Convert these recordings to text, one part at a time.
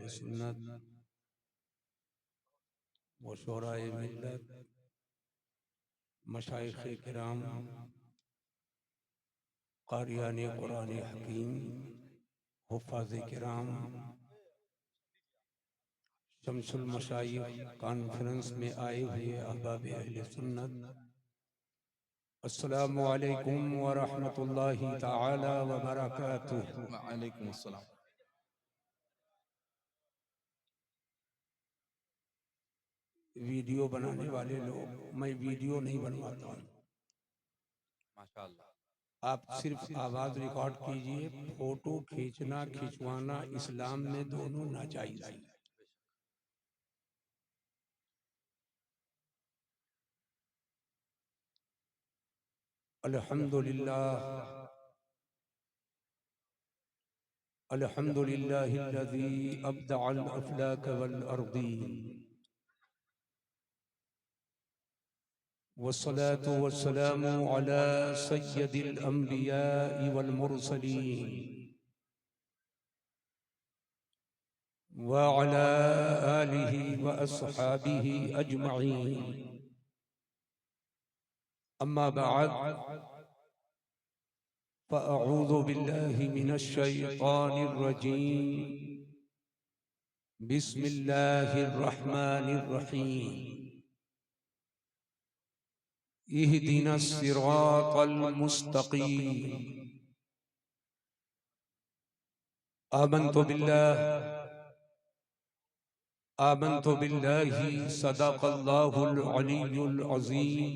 अहले सुन्नत व शोराए मिल्लत, मशाइख़ किराम, क़ारियान कुरान हकीम, हुफ़ाज़ किराम, शम्सुल मशाइख़ कॉन्फ्रेंस में आए हुए अहबाब अहले सुन्नत, अस्सलामु अलैकुम व रहमतुल्लाहि तआला व बरकातुहू। वालेकुम अस्सलाम। वीडियो बनाने वाले लोग, मैं वीडियो नहीं बनवाता हूँ, माशाअल्लाह। आप सिर्फ आवाज रिकॉर्ड कीजिए। फोटो खींचना खिंचवाना इस्लाम में दोनों नाजायज है। अल्हम्दुलिल्लाह, अल्हम्दुलिल्लाहिल्लज़ी अब्दअल अफ़लाक वल अर्दीन, वस्सलातु वस्सलामु अला सय्यदिल अंबिया'i वल मुरसलीन व अला आलिहि व अस्हाबिहि अजमईन। अम्मा बअद, फ़अऊज़ु बिल्लाहि मिनश शैतानिर रजीम। बिस्मिल्लाहिर रहमानिर रहीम। इहदिनस सिरातल मुस्तकीम। आमन्तु बिल्लाहि सदक़ल्लाहुल अलीयुल अज़ीम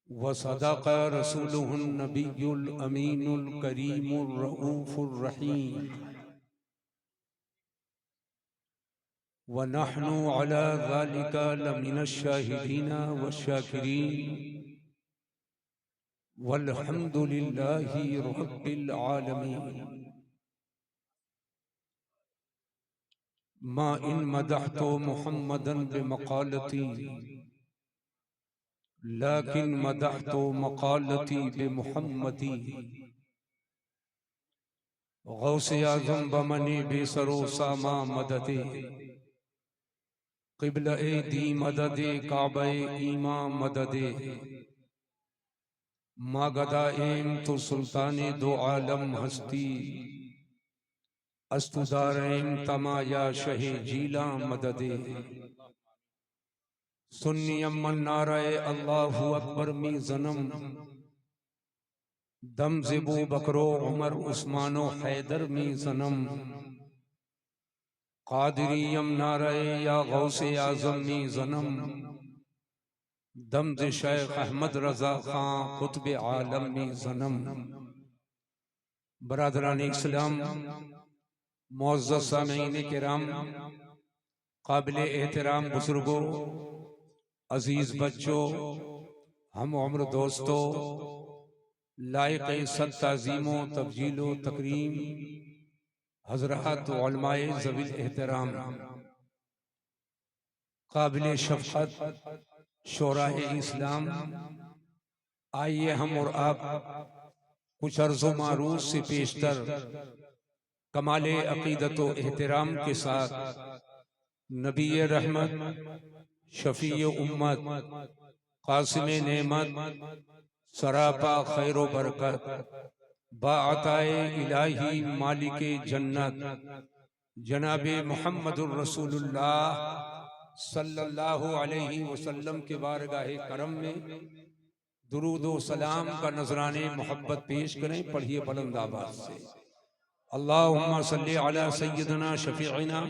व सदक़ रसूलुहुन नबियुल अमीनुल करीमुर रऊफ़ुर रहीम व नहनु अला ज़ालिका लमिनश शाहिदीना वश्शाकिरीन वल्हम्दुलिल्लाहि रब्बिल आलमीन। मा इन मदहतु मुहम्मदन बिमक़ालती लाकिन मदहतु मक़ालती बिमुहम्मदी। गौसे आज़म बमनी बेसरो सामा मददे, क़िबला-ए दी मददे, काबा-ए ईमा मददे। मा गदा एम तो सुल्ताने दो आलम हस्ती, अस्तुदारेम तमाया शहे जीला मददे। सुन्नी अम्मन नाराए अल्लाहु अकबर मी जन्म, दम ज़िबू बकरो उमर उस्मानो हैदर मी जन्म। कादिरियम नाराए या गौसे आज़म मी जन्म, दम ज़ शेख अहमद रज़ा खां कुतुब आलम मी जन्म। बरादरान इस्लाम, मुअज़्ज़ज़ सामीईन किराम, काबिल एहतराम बुजुर्गों, अजीज बच्चों, हम उम्र दोस्तों, लायक इज़्ज़त ताज़ीमो तब्जीलो तकरीम हज़रात उलमाए ज़वील एहतराम, काबिल शफ़क़त शोराए इस्लाम, आइए हम और आप कुछ अर्ज़ो मारूफ से पेशतर कमाले अक़ीदत व एहतराम के साथ नबी रहमत, शफ़ी उम्मत, क़ासिम नेमत, सरापा खैर व बरकत, बाअताए इलाही मालिके जन्नत जनाबे मुहम्मदुर रसूलुल्लाह सल्लल्लाहु अलैहि वसल्लम के बारगाहे करम में दुरूद व सलाम का नजराने मोहब्बत पेश करें। पढ़िए बुलंद आवाज से, अल्लाहुम्मा सल्ली अला सय्यदना शफीअना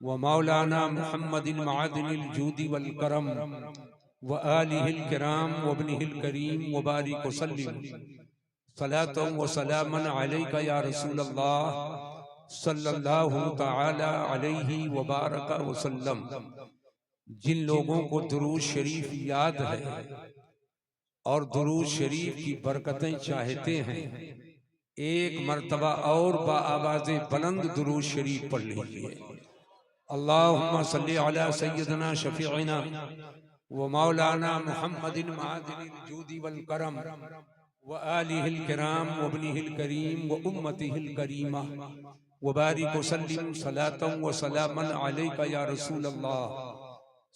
व मौलाना मुहम्मदिन मादिनिल जूदी वल करम व आलिहिल किराम व इब्निहिल करीम व बारिक वसल्लिम सलातन व सलामन अलैका या रसूल अल्लाह सल्लल्लाहु तआला अलैहि व बारक वसल्लम। जिन लोगों को दुरूद शरीफ याद है और दुरूद शरीफ की बरकतें चाहते हैं, एक मर्तबा और बाआवाज़े बुलंद दुरूद शरीफ पढ़ लीजिए। अल्लाहुम्मा सल्ली अला सय्यदना शफीअना व मौलाना मुहम्मदिन मादिनिल जूदी वल करम व आलिहिल किराम व इब्निहिल करीम व उम्मतिहिल करीमा वबारिक वसल्लिम सलातम व सलामन अलैका या रसूल अल्लाह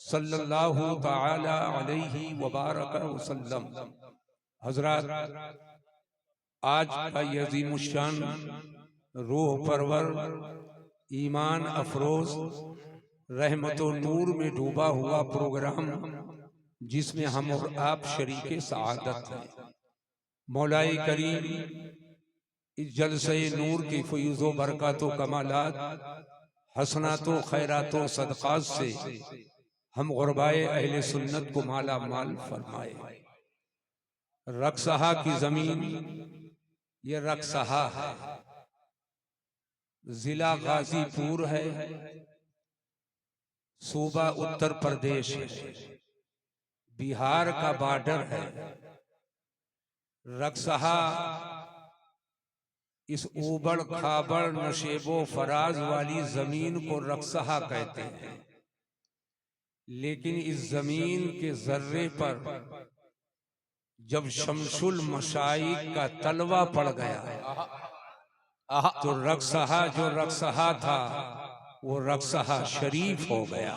सल्लल्लाहु तआला अलैहि वबारक वसल्लम। हजरात, आज का यह अज़ीमुश्शान रूह परवर, ईमान अफरोज, रहमतो नूर में डूबा हुआ प्रोग्राम, जिसमें हम और आप शरीके सआदत हैं। मौलाए करीम इस जलसे नूर की फयूज़ो बरकतो कमालात, हसनातो खैरातो सदक़ात से हम गुरबाए अहले सुन्नत को माला माल फरमाए। रक्सहा की जमीन ये रक्सहा है, जिला गाजीपुर है, सूबा उत्तर प्रदेश है, बिहार का बॉर्डर है। रक्सहा इस ऊबड़ खाबड़ नशेबो फराज वाली जमीन को रक्सहा कहते हैं, लेकिन इस जमीन के जर्रे पर जब शमसुल मशाइख का तलवा पड़ गया तो रक्सहा जो रक्सहा था वो रक्सहा शरीफ हो गया।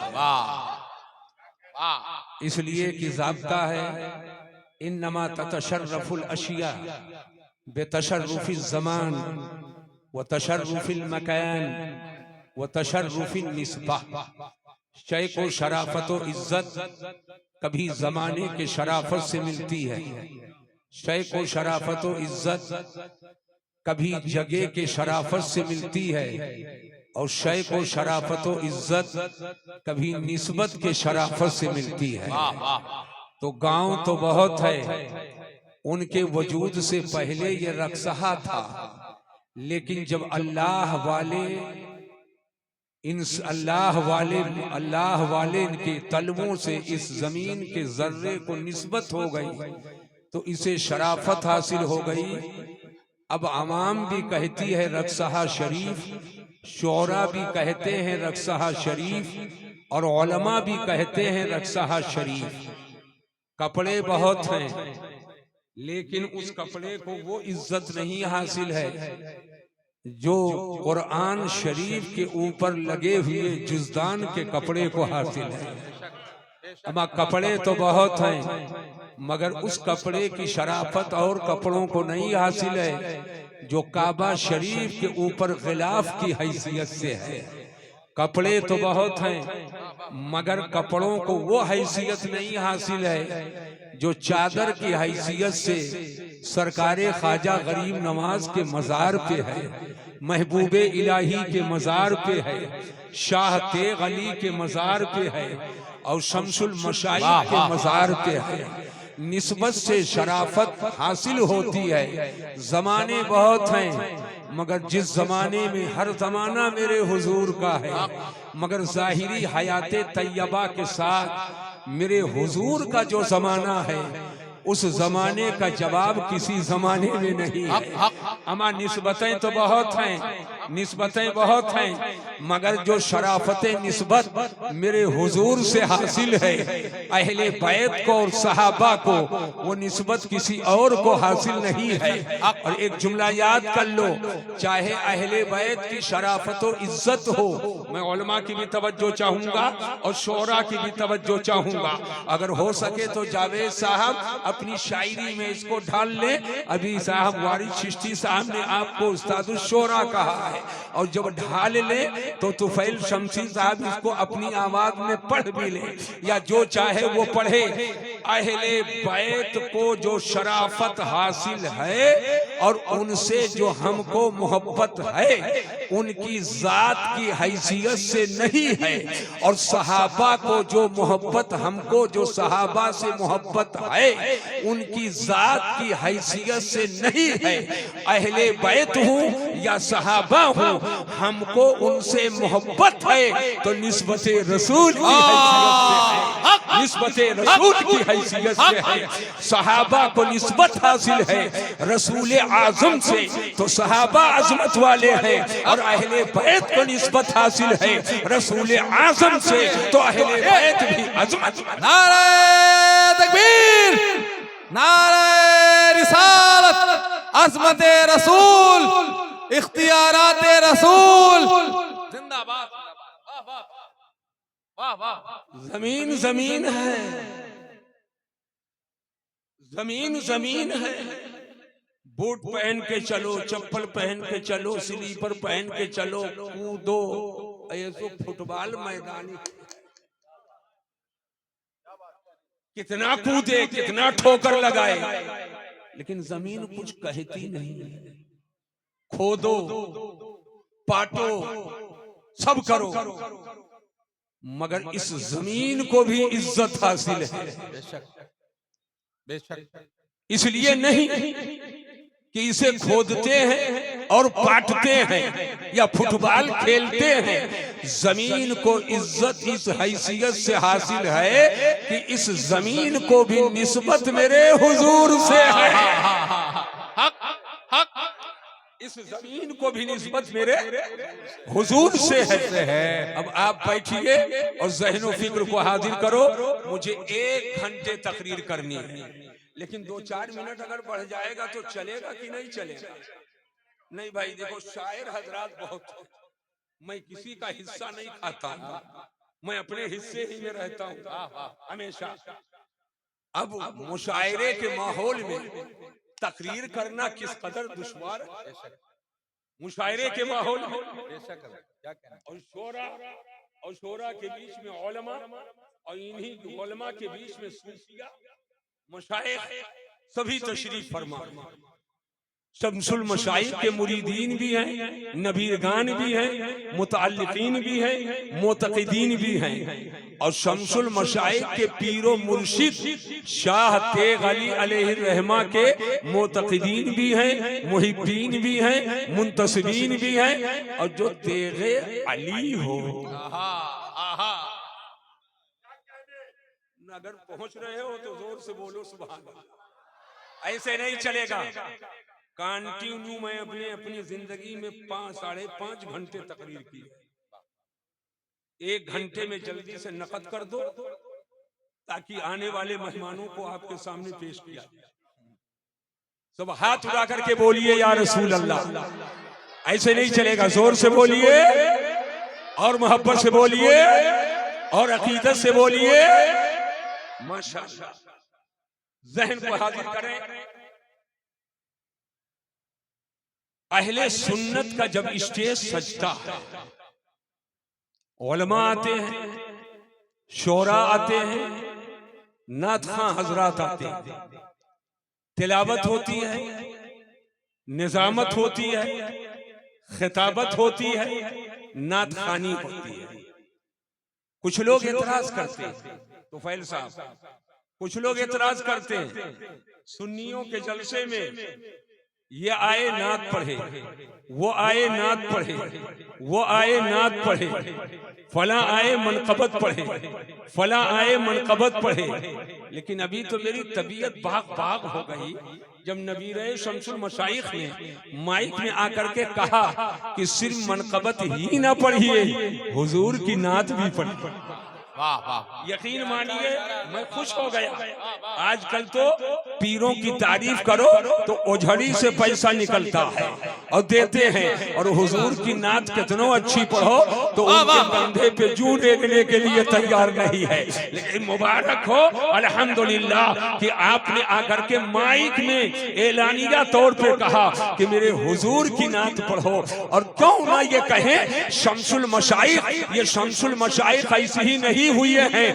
इसलिए कि ज़ाब्ता है, इन्नमा ततशर्रफुल अशिया बेतशर्रुफिल ज़मान व तशर्रुफिल मकान व तशर्रुफिल निस्बा। शय को शराफत व इज्जत कभी जमाने के शराफत से मिलती है, शय को शराफत व इज्जत कभी जगह के शराफत से मिलती है, और शय को शराफत व इज्जत कभी निस्बत के शराफत से मिलती है। तो गांव तो बहुत है, उनके वजूद से पहले ये रक्सहा था, लेकिन जब अल्लाह वाले इनके तलवों से इस जमीन के जर्रे को निस्बत हो गई तो इसे शराफत हासिल हो गई। अब अवाम भी कहती है रक्सहा शरीफ, शोरा भी कहते हैं रक्सहा शरीफ, और उलमा भी कहते हैं रक्सहा शरीफ। कपड़े बहुत हैं, लेकिन उस कपड़े को वो इज्जत नहीं हासिल है जो कुरान शरीफ के ऊपर लगे हुए जुज़दान के कपड़े को हासिल है। अब कपड़े तो बहुत हैं, मगर उस कपड़े की शराफत और कपड़ों को नहीं हासिल है जो काबा शरीफ के ऊपर गिलाफ की हैसियत से है। कपड़े तो बहुत हैं, मगर कपड़ों को वो हैसियत नहीं हासिल है जो चादर की हैसियत से सरकारे ख्वाजा गरीब नवाज के मज़ार पे है, महबूबे इलाही के मज़ार पे है, शाह तेग अली के मज़ार पे है, और शमसुल मशाइख के मज़ार पे है। निस्बत से शराफत हासिल होती है। जमाने बहुत हैं, मगर जिस जमाने में हर जमाना मेरे हुजूर का है, मगर जाहिरी हयाते तैयबा के साथ मेरे हुजूर का जो जमाना है उस जमाने का जवाब किसी जमाने में नहीं है। अमा निस्बतें तो बहुत हैं, निस्बतें बहुत हैं, मगर जो शराफत निस्बत मेरे हुजूर से हासिल है, अहले बैत को और सहाबा को, वो निस्बत किसी और को हासिल नहीं है। और एक जुमला याद कर लो, चाहे अहले बैत की शराफत और इज्जत हो, मैं उलमा की भी तवज्जो चाहूंगा और शोरा की भी तवज्जो चाहूंगा। अगर हो सके तो जावेद साहब अपनी शायरी में इसको ढाल ले। अभी साहब वारिद चिश्ती साहब ने आपको उस्तादुल शोरा कहा है, और जब ढाल ले तो तुफैल शमसी साहब इसको अपनी आवाज में पढ़ भी ले, या जो चाहे वो पढ़े। अहले बैत को जो शराफत हासिल है और उनसे जो हमको मोहब्बत है, उनकी जात की हैसियत से नहीं है, और सहाबा को जो मोहब्बत हमको जो सहाबा से मोहब्बत है, उनकी जात की हैसियत से नहीं है। अहले बैत हूँ या सहाबा हूँ, हमको उनसे मोहब्बत है तो निस्बते रसूल की हैसियत से है, निस्बते रसूल की हैसियत से है। सहाबा को निस्बत हासिल है रसूल आजम से, तो सहाबा अजमत वाले हैं, और अहले बैत को निस्बत हासिल है रसूल आजम से, तो अहले बैत भी अजमत। नारे तकबीर, नारे रिसालत, अज़मत रसूल, इख्तियारात रसूल जिंदाबाद। वाह वाह वाह वाह। जमीन जमीन है, जमीन जमीन है। बूट पहन के चलो, चप्पल पहन के चलो, स्लीपर पहन के चलो, कूदो, ऐसो फुटबॉल मैदानी। कितना कूदे, कितना ठोकर लगाए, लेकिन जमीन कुछ कहती नहीं। खोदो, पाटो, सब करो, मगर इस जमीन को भी इज्जत हासिल है। बेशक बेशक। इसलिए नहीं कि इसे खोदते हैं और पाटते हैं या फुटबॉल खेलते हैं। जमीन को इज्जत इस हैसियत से हासिल है कि इस जमीन को भी निस्बत मेरे हुजूर से है। हक हक। इस जमीन को भी निस्बत मेरे हुजूर से है। अब आप बैठिए और ज़हन व फिक्र को हाजिर करो। मुझे 1 घंटे तकरीर करनी है, लेकिन 2-4 मिनट अगर बढ़ जाएगा तो चलेगा कि नहीं चलेगा? नहीं भाई, देखो शायर हजरात बहुत, मैं किसी का हिस्सा नहीं खाता हूँ, मैं अपने हिस्से ही में रहता हूँ हमेशा। अब मुशायरे के माहौल में तकरीर करना किस कदर दुश्वार है। मुशायरे के माहौल में और शोरा के बीच में उलमा, और इन्हीं उलमा के बीच में सूफिया मशाइख सभी तशरीफ फरमा। शम्सुल मशाइख के मुरीदीन भी हैं, नबीरगान भी हैं, मुतअल्लिकीन भी हैं, मोतक़िदीन भी हैं। और शम्सुल मशाइख के पीरो मुर्शिद शाह तेग अली अलैहि रहमा के मोतक़िदीन भी हैं, मुहिब्बीन भी हैं, मुंतसिबीन भी हैं। और जो तेगे अली हो, अगर पहुंच रहे हो तो जोर से बोलो सुभान अल्लाह। ऐसे नहीं चलेगा। कंटिन्यू मैं अपनी जिंदगी में 5-5.5 घंटे तकरीर की। 1 घंटे में जल्दी से नकद कर दो ताकि आने वाले मेहमानों को आपके सामने पेश किया। सब हाथ उठा करके बोलिए या रसूल अल्लाह। ऐसे नहीं चलेगा, जोर से बोलिए और मोहब्बत से बोलिए और अकीदत से बोलिए। माशाअल्लाह, ज़हन को हाजिर करें। अहले सुन्नत का जब स्टेज सजता है, उलमा आते हैं, शोरा आते हैं, नात खां हजरात आते हैं, तिलावत होती है, निजामत होती है, खिताबत होती है, नात खानी होती है। कुछ लोग एतराज करते हैं, तो फैल साहब, कुछ लोग एतराज करते हैं सुन्नियों के जलसे में ये आए नात पढ़े, वो आए नात पढ़े, वो आए नात पढ़े, फला आए मनकबत पढ़े, फला आए मनकबत पढ़े। लेकिन अभी तो मेरी तबीयत बाग बाग हो गई जब नबीरे शम्सुल मशाइख ने माइक में आकर के कहा कि सिर्फ मनकबत ही ना पढ़िए, हुजूर की नात भी पढ़िए। वाह वाह। यकीन मानिए मैं खुश हो गया। आजकल तो पीरों की तारीफ करो तो ओझड़ी से पैसा निकलता है और देते हैं, और हुजूर की नात कितनो अच्छी पढ़ो तो उनके कंधे पे जूं देखने के लिए तैयार नहीं है। लेकिन मुबारक हो अल्हम्दुलिल्लाह कि आपने आकर के माइक में एलानिया तौर पे कहा कि मेरे हुजूर की नात पढ़ो। और क्यों ना ये कहें शम्सुल मशाइख, ये शम्सुल मशाइख ऐसी ही नहीं हुए हैं।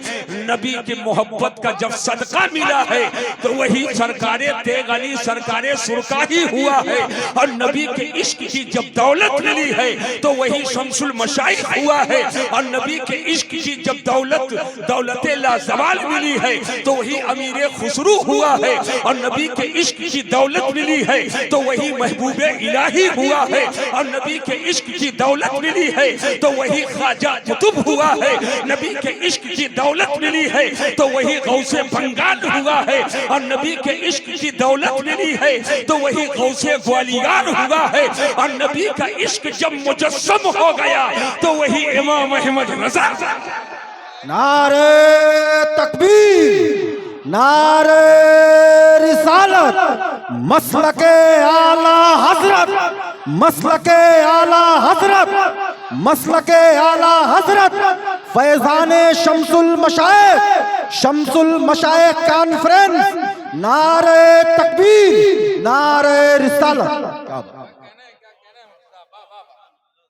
नबी की मोहब्बत का जब सदका मिला है तो वही सरकारे तेग अली सरकारे सुरका ही हुआ है, और नबी के इश्क की जब दौलत मिली है तो वही शम्सुल मशाइख हुआ है, और नबी के इश्क की जब दौलत लाजवाल मिली है तो वही अमीर खुसरू हुआ है, और नबी के इश्क की दौलत मिली है तो वही महबूबे इलाही हुआ है, और नबी के इश्क की दौलत मिली है तो वही ख्वाजा कुतुब हुआ है, नबी के इश्क की दौलत मिली है तो वही गौसे बंगाल हुआ है, और नबी के इश्क की दौलत मिली है तो वही गौसे ग्वालियर हुआ है, और नबी का इश्क जब मुजस्सम हो गया तो वही इमाम अहमद रज़ा। नारे तकबीर, नारे रिसालत, मसलके आला हजरत मसलके आला हजरत, मसलके आला हजरत फैजाने शम्सुल मशाइख कॉन्फ्रेंस। नारे तकबीर, नारे रिसालत।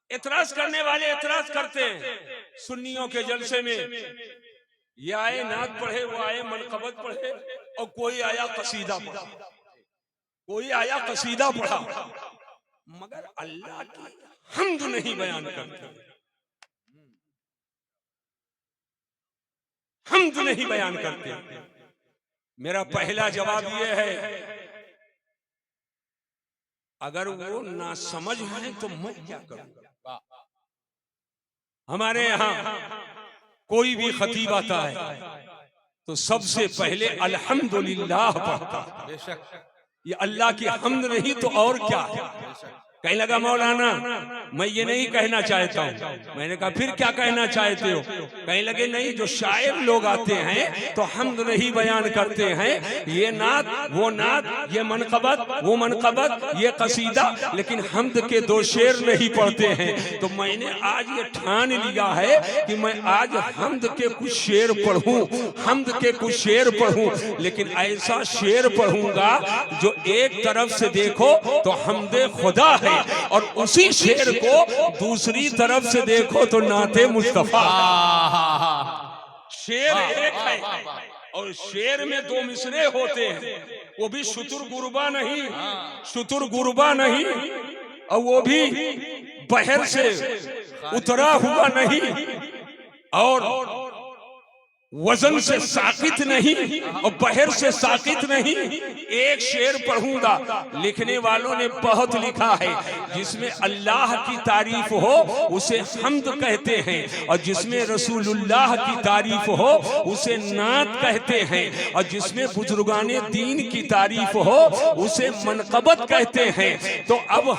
इतराज करने वाले इतराज करते हैं सुन्नियों के जलसे में, ये आए नात पढ़े, वो आए मनकबत पढ़े, और कोई आया कसीदा पढ़ा, कोई आया कसीदा पढ़ा, मगर अल्लाह की हम्द नहीं बयान करते, हम्द नहीं बयान करते। मेरा पहला जवाब यह है, अगर वो ना समझ है तो मैं क्या करूंगा। हमारे यहाँ कोई भी खतीब आता है तो सबसे पहले अल्हम्दुलिल्लाह पढ़ता है। बेशक ये अल्लाह की हम्द नहीं तो और क्या है। कहीं लगा मौलाना मैं ये नहीं कहना चाहता हूँ, मैंने कहा फिर क्या कहना चाहते हो। कहीं लगे नहीं, जो शायर लोग आते हैं तो हम्द नहीं बयान करते हैं, ये नात वो नात, ये मनकबत वो मनकबत, ये कसीदा, लेकिन हम्द के दो शेर नहीं पढ़ते हैं। तो मैंने आज ये ठान लिया है कि मैं आज हम्द के कुछ शेर पढ़ूं, हम्द के कुछ शेर पढ़ूं, लेकिन ऐसा शेर पढ़ूंगा जो एक तरफ से देखो तो हम्दे खुदा है, और उसी शेर को दूसरी तरफ से देखो तो नाते मुस्तफा। शेर एक है और शेर में दो मिसरे होते हैं, वो भी शुतुर गुरबा नहीं, शुतुर गुरबा नहीं, और वो भी बहर से उतरा हुआ नहीं, और वजन से साकित नहीं और बहर से साकित नहीं। एक शेर पढ़ूंगा, लिखने वालों ने बहुत लिखा है, जिसमें अल्लाह की तारीफ हो उसे हम्द कहते हैं, और जिसमें रसूलुल्लाह की तारीफ हो उसे नात कहते हैं, और जिसमें बुजुर्गाने दीन की तारीफ हो उसे मनकबत कहते हैं। तो अब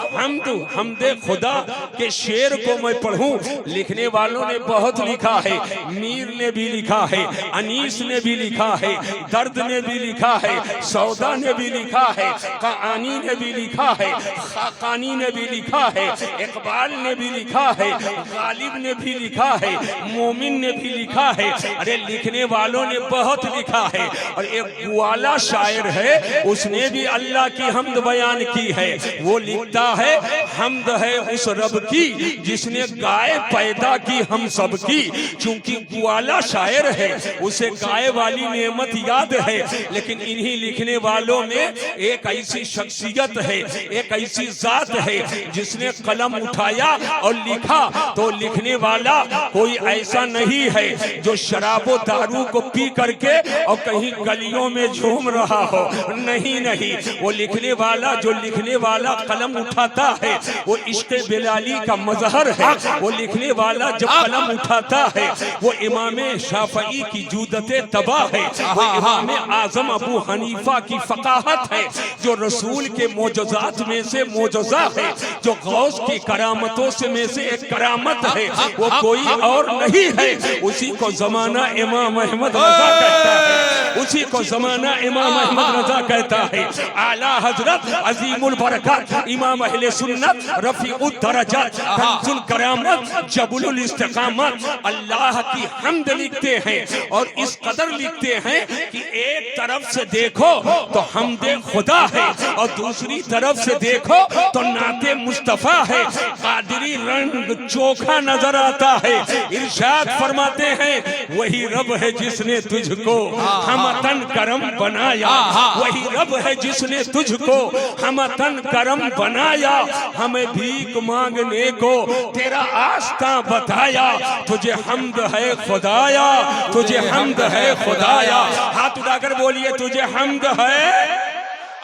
हमदे खुदा के शेर को मैं पढ़ूं, लिखने वालों ने बहुत लिखा है, मीर ने भी लिखा है, अनीस ने भी लिखा है, दर्द ने भी लिखा है, सौदा ने भी लिखा है, कहानी ने भी लिखा है, खाकानी ने भी लिखा है, इकबाल ने भी लिखा है, गालिब ने भी लिखा है, मोमिन ने भी लिखा है। अरे लिखने वालों ने बहुत लिखा है। और एक ग्वाला शायर है, उसने भी अल्लाह की हम्द बयान की है। वो लिखता है, हम्द है उस रब की जिसने गाय पैदा की हम सब की। चूंकि ग्वाला शायर है, उसे गाय वाली नेमत याद है, लेकिन इन्हीं लिखने वालों में एक ऐसी शख्सियत है, एक ऐसी जात है जिसने कलम उठाया और लिखा। तो लिखने वाला कोई ऐसा नहीं है जो शराबो दारू को पी करके और कहीं गलियों में झूम रहा हो, नहीं नहीं। वो लिखने वाला, जो लिखने वाला कलम उठाता है, वो इश्क़ बिलाली का मजहर है। वो लिखने वाला जब कलम उठाता है, वो इमाम शाफई की जूदते तबाह है, वो इमाम आजम अबू हनीफा की फकाहत है, जो रसूल के मोजज़ात में से मोजज़ा है, जो गौस की करामतों से में से एक करामत है, वो कोई और नहीं है। उसी को ज़माना इमाम अहमद रज़ा कहता है, उसी को ज़माना इमाम अहमद रज़ा कहता है। आला हजरत अजीमुल बरकत इमाम अहले सुन्नत रफीउद दरजात कंजुल करामत जबुलुल इस्तिकामत अल्लाह की हम्द लिखते हैं। और इस कदर लिखते हैं कि एक तरफ से देखो तो हमदे खुदा है, और दूसरी तरफ से देखो तो नाते मुस्तफा है। कादरी रंग चोखा नजर आता है। इरशाद फरमाते हैं, वही रब है जिसने तुझको हमतन करम बनाया, वही रब है जिसने तुझको हमतन करम बनाया। हमें भीख मांगने को तेरा आस्था बताया, तुझे हम्द है खुदाया, तुझे हम्द है खुदाया। हाथ उठाकर बोलिए, तुझे हम्द है।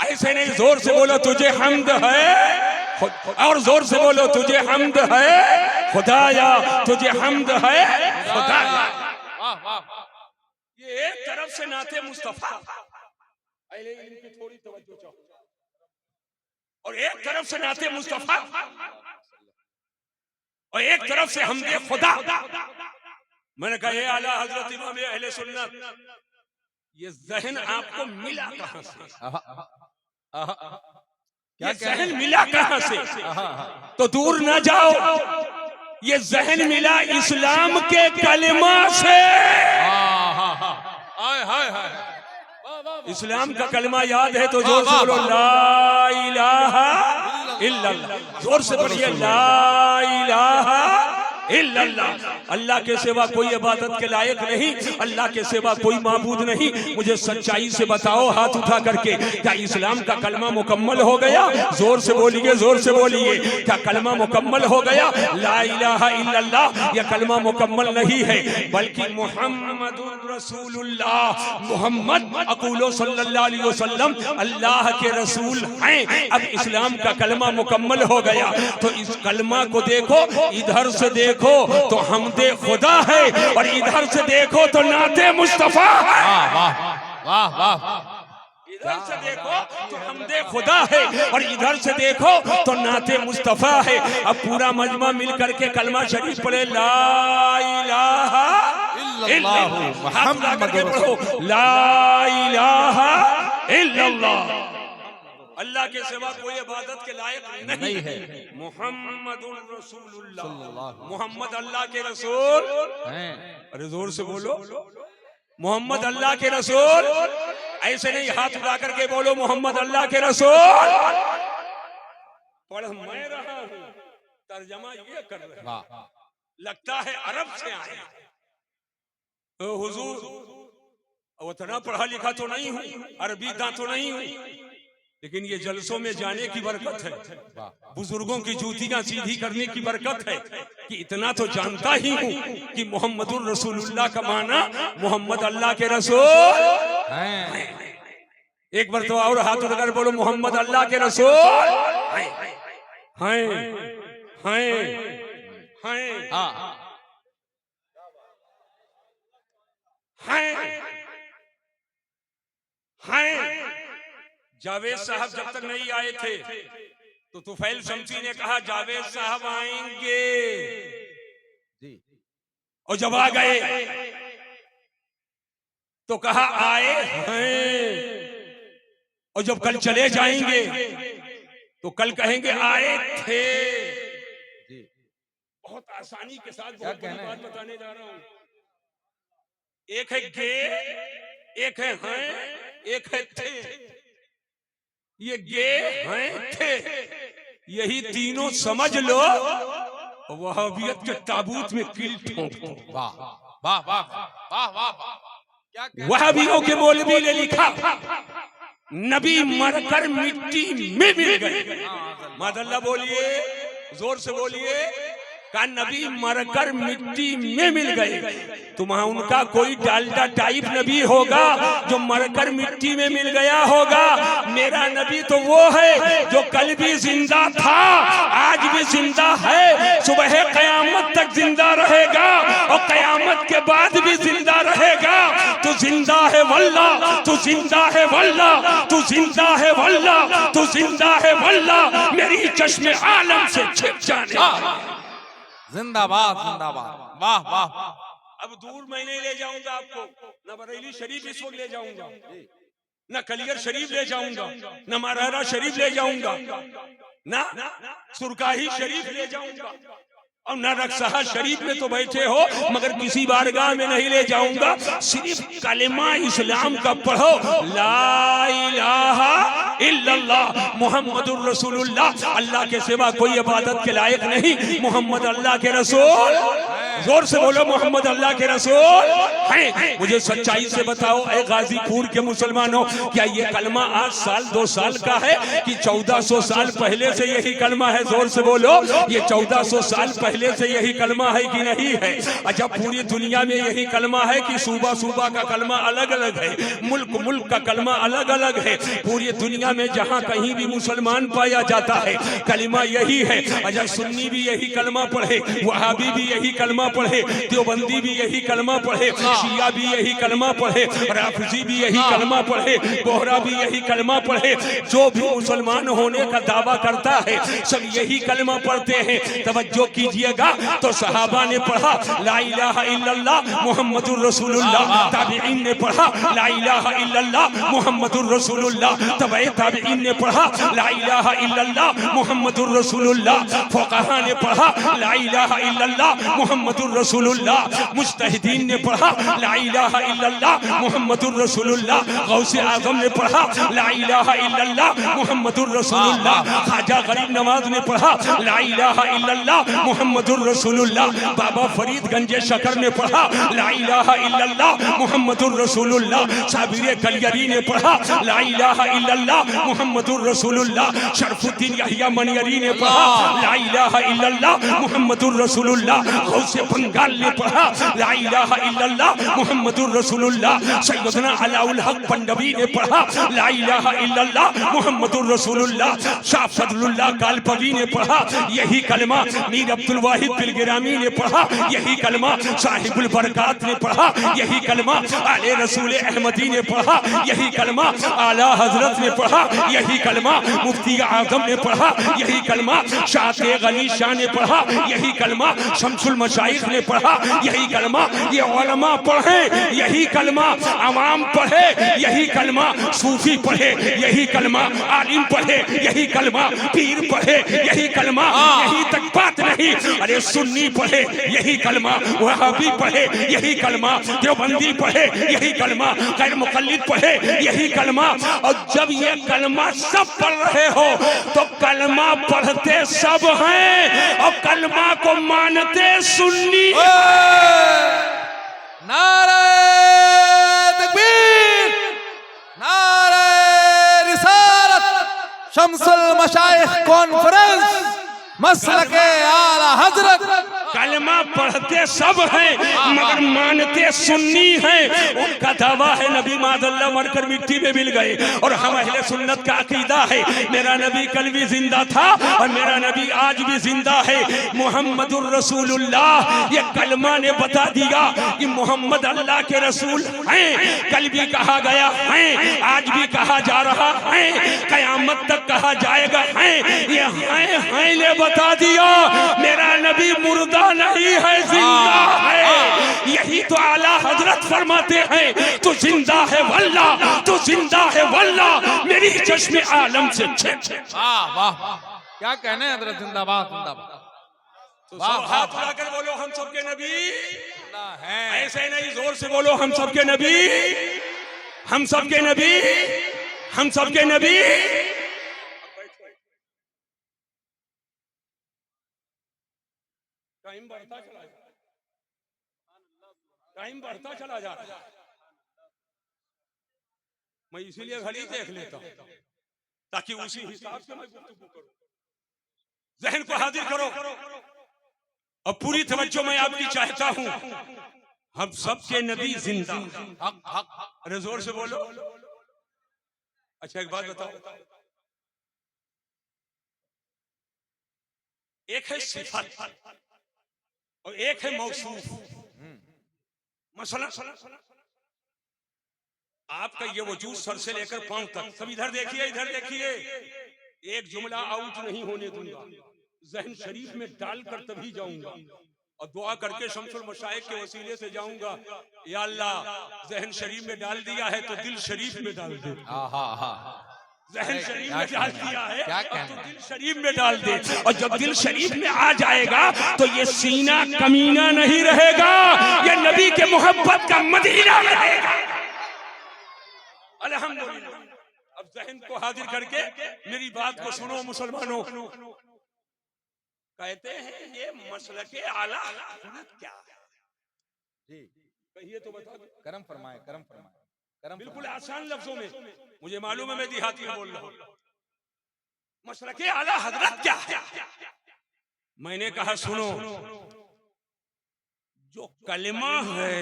ऐसे नहीं, जोर से बोलो, तुझे हम्द है। और जोर से बोलो, तुझे हम्द है खुदाया, तुझे हम्द है खुदाया। ये एक तरफ से नाते मुस्तफा, इनकी थोड़ी तवज्जो चाहो, और एक तरफ से नाते मुस्तफा, और एक तरफ से हमदे खुदा। मैंने कहा, ये आला हजरत इमाम अहले सुन्नत, ये जहन आपको मिला कहां से? ये जहन मिला कहां से? तो दूर ना जाओ, ये जहन मिला इस्लाम के कलमा से। हाय हाय हाय, इस्लाम का कलमा याद है तो जोर से बोलो ला इलाहा इल्लल्लाह। जोर से पढ़िए ला इलाहा इल्लल्लाह। अल्लाह के सिवा कोई इबादत के लायक नहीं, अल्लाह के सिवा कोई माबूद नहीं। मुझे सच्चाई से बताओ हाथ उठा करके, क्या इस्लाम का कलमा मुकम्मल हो गया? जोर से बोलिए, जोर से बोलिए, क्या कलमा मुकम्मल हो गया? ला इलाहा इल्लल्लाह यह कलमा मुकम्मल नहीं है, बल्कि मुहम्मदुर रसूलुल्लाह, मोहम्मद अक़ूलो सल्लल्लाहु अलैहि वसल्लम अल्लाह के रसूल हैं। अब इस्लाम का कलमा मुकम्मल हो गया तो इस कलमा को देखो, इधर से देखो तो हमदे खुदा है और इधर से देखो तो नाते मुस्तफा है। वाह वाह वाह, इधर से देखो तो हमदे खुदा है और इधर से देखो तो नाते मुस्तफा है। अब पूरा मजमा मिल करके कलमा शरीफ पढ़े ला इलाहा इल्लल्लाह। हाथ उठा करके पढ़ो ला इलाहा इल्लल्लाह। अल्लाह के सिवा कोई इबादत के लायक नहीं है। मुहम्मदुर रसूलुल्लाह, मोहम्मद अल्लाह के रसूल हैं। अरे जोर से बोलो, मोहम्मद अल्लाह के रसूल। ऐसे नहीं, हाथ उठा करके बोलो मोहम्मद अल्लाह के रसूल। पढ़ मैं रहा हूँ, तर्जमा ये कर रहा है, लगता है अरब से आए। हुजूर उतना पढ़ा लिखा तो नहीं हूँ, अरबी दां तो नहीं हूँ, लेकिन ये जलसों में जाने की बरकत है, बुजुर्गों की जूतियां सीधी करने की बरकत है कि इतना तो जानता ही हूँ कि मोहम्मदुर रसूलुल्लाह का माना मोहम्मद अल्लाह के रसूल हैं। एक बार तो और हाथ उठाकर बोलो मोहम्मद अल्लाह के रसूल हैं हैं। जावेद साहब जब तक नहीं आए थे तो तुफैल शम्सी ने कहा जावेद साहब आएंगे, और जब आ गए तो कहा आए हैं, और जब कल चले जाएंगे तो कल कहेंगे आए थे। बहुत आसानी के साथ बहुत बड़ी बात बताने जा रहा हूं। एक है गे, एक है हैं, एक है थे। ये गे हैं थे, यही तीनों समझ लो वहाबियत के ताबूत में कील ठोक दो। वाह वाह वाह वाह वाह, क्या वहाबियों के मौलवी ने लिखा नबी मरकर मिट्टी में मिल गए। मादल्ला बोलिए, जोर से बोलिए, का नबी मरकर मिट्टी में मिल गए। तुम्हारा उनका कोई डालडा टाइप नबी होगा जो मरकर मिट्टी में मिल गया होगा। मेरा नबी तो वो है जो कल भी जिंदा था, आज भी जिंदा है, सुबह कयामत तक जिंदा रहेगा और कयामत के बाद भी जिंदा रहेगा। तू जिंदा है वल्लाह, तू जिंदा है वल्लाह, तू जिंदा है वल्लाह, तू जिंदा है वल्लाह, मेरी चश्मे आलम से छिप जाने। जिंदाबाद जिंदाबाद, वाह वाह। अब दूर मैं नहीं ले जाऊंगा आपको, न बरेली शरीफ इस वक्त ले जाऊंगा, न कलियर शरीफ ले जाऊंगा, न मारारा शरीफ ले जाऊंगा, न सुरकाही शरीफ ले जाऊंगा, और न रक्सहा शरीफ में तो बैठे हो, मगर किसी बारगाह में नहीं ले जाऊंगा। सिर्फ कलिमा इस्लाम का पढ़ो, ला इलाहा इल्लल्लाह मुहम्मदुर रसूलुल्लाह। अल्लाह के सिवा कोई इबादत के लायक नहीं, मोहम्मद अल्लाह के रसूल। जोर से बोलो मोहम्मद अल्लाह के रसूल हैं। मुझे सच्चाई से बताओ ऐ गाजीपुर के मुसलमानों, क्या ये कलमा आज साल 2 साल का है कि 1400 साल पहले से यही कलमा है? जोर से बोलो, ये 1400 साल पहले से यही कलमा है कि नहीं है? अच्छा, पूरी दुनिया में यही कलमा है कि सूबा सूबा का कलमा अलग अलग है, मुल्क मुल्क का कलमा अलग अलग है? पूरी दुनिया में जहाँ कहीं भी मुसलमान पाया जाता है कलमा यही है। अच्छा, सुन्नी भी यही कलमा पढ़े, वहाबी भी यही कलमा कलमा पढ़े, देवबंदी भी यही कलमा पढ़े, शिया भी यही कलमा पढ़े, राफिजी भी यही कलमा पढ़े, बोहरा भी यही कलमा पढ़े। जो भी मुसलमान होने का दावा करता है सब यही कलमा पढ़ते हैं। तवज्जो कीजिएगा, तो सहाबा ने पढ़ा ला इलाहा इल्लल्लाह मुहम्मदुर रसूलुल्लाह, ताबईन ने पढ़ा ला इलाहा इल्लल्लाह मुहम्मदुर रसूलुल्लाह, तबे ताबईन ने पढ़ा ला इलाहा इल्लल्लाह मुहम्मदुर रसूलुल्लाह, फुक़हा ने पढ़ा ला इलाहा इल्लल्लाह मुहम्मदुर रसूलुल्लाह, मुज्तहिदीन ने पढ़ा ला इलाहा इल्लल्लाह मुहम्मदुर रसूलुल्लाह, गौसे आज़म ने पढ़ा ला इलाहा इल्लल्लाह मुहम्मदुर रसूलुल्लाह, ख्वाजा गरीब नवाज ने पढ़ा ला इलाहा इल्लल्लाह मुहम्मदुर रसूलुल्लाह, बाबा फरीद गंजे शकर ने पढ़ा ला इलाहा इल्लल्लाह मुहम्मदुर रसूलुल्लाह, साबिर कलियरी ने पढ़ा ला इलाहा इल्लल्लाह मुहम्मदुर रसूलुल्लाह, शरफुद्दीन यहिया मनियरी ने पढ़ा ला इलाहा इल्लल्लाह मुहम्मदुर रसूलुल्लाह, गौसे बंगाल ने पढ़ा ला इलाहा इल्लल्लाह मुहम्मदुर रसूलुल्लाह, सैयदना अलाउल हक पंडवी ने पढ़ा ला इलाहा इल्लल्लाह मुहम्मदुर रसूलुल्लाह, शाह फजलुल्लाह कालपवी ने पढ़ा यही कलमा, मीर अब्दुल वाहिद बिलगिरामी ने पढ़ा यही कलमा, साहिबुल बरकात ने पढ़ा यही कलमा, आले रसूल अहमदी ने पढ़ा यही कलमा, आला हजरत ने पढ़ा यही कलमा, मुफ्ती आजम ने पढ़ा यही कलमा, शाह गली शाह ने पढ़ा यही कलमा, शमसुल मशाइख ने पढ़ा यही कलमा। ये उलमा पढ़े यही कलमा, अवाम पढ़े यही कलमा, सूफी पढ़े यही कलमा, आलिम पढ़े यही कलमा, पीर पढ़े यही कलमा। यही तक बात नहीं, अरे सुन्नी पढ़े यही कलमा, वहाबी पढ़े यही कलमा, देवबंदी पढ़े यही कलमा, गैर मुक़ल्लिद पढ़े यही कलमा। और जब ये कलमा सब पढ़ रहे हो तो कलमा पढ़ते सब हैं और कलमा को मानते सुन्नी। नारे तकबीर, नारे रिसालत, शम्सुल मशाइख कॉन्फ्रेंस, मसलके आला हजरत। कलमा पढ़ते सब हैं मगर मानते सुन्नी हैं। उनका दावा है नबी मादल्ला मरकर मिट्टी में मिल गए, और हम अहले सुन्नत का अकीदा है मेरा नबी कल भी जिंदा था और मेरा नबी आज भी जिंदा है, मुहम्मदुर रसूलुल्लाह। ये कलमा ने बता दिया कि मोहम्मद अल्लाह के रसूल हैं। कल भी कहा गया है, आज भी कहा जा रहा है, कयामत तक कहा जाएगा है। ये हैं ने बता दिया मेरा नबी मुर्दा नहीं है, जिंदा है। यही तो आला हजरत फरमाते हैं, तू जिंदा है वल्ला, तू जिंदा है वल्ला, मेरी चश्मे आलम से। वाह वाह, क्या कहने हजरत, जिंदाबाद जिंदाबाद। तो सब हाथ उठाकर बोलो हम सबके नबी है, ऐसे नहीं जोर से बोलो हम सबके नबी, हम सबके नबी, हम सबके नबी। टाइम बढ़ता चला जा रहा, टाइम बढ़ता चला जा रहा। मैं इसीलिए घड़ी देख लेता हूं ताकि उसी हिसाब से मैं गुफ्तगू करूं। जहन को हाजिर करो और पूरी तवज्जो मैं आपकी चाहता हूं। हम सबके नबी जिंदा, हक हक, अरे जोर से बोलो। अच्छा एक बात बताओ, एक है सिफत और एक है मौसूफ। मसला आपका ये वजूद सर से लेकर पांव तक, सब इधर देखिए, इधर देखिए, एक जुमला आउट नहीं होने दूंगा, जहन शरीफ में डालकर तभी जाऊंगा और दुआ करके शम्सुल मशाइख के वसीले से जाऊंगा। या अल्लाह, जहन शरीफ में डाल दिया है तो दिल शरीफ में डाल दे। जहन शरीफ में डाल दिया है तो दिल शरीफ में डाल दे, और जब दिल शरीफ में आ जाएगा तो ये सीना कमीना नहीं रहेगा, ये नबी के मोहब्बत का मदीना रहेगा। अल्हम्दुलिल्लाह। अब जहन को हाजिर करके मेरी बात को सुनो मुसलमानों। कहते हैं ये मसलके आला हज़रत क्या है? जी कहिए तो बता दो। करम फरमाए, करम फरमाए, करम। बिल्कुल आसान लफ्जों में, मुझे मालूम है मैं देहाती बोल रहा हूं। मसलके आला हज़रत क्या है? मैंने कहा सुनो, जो कलमा है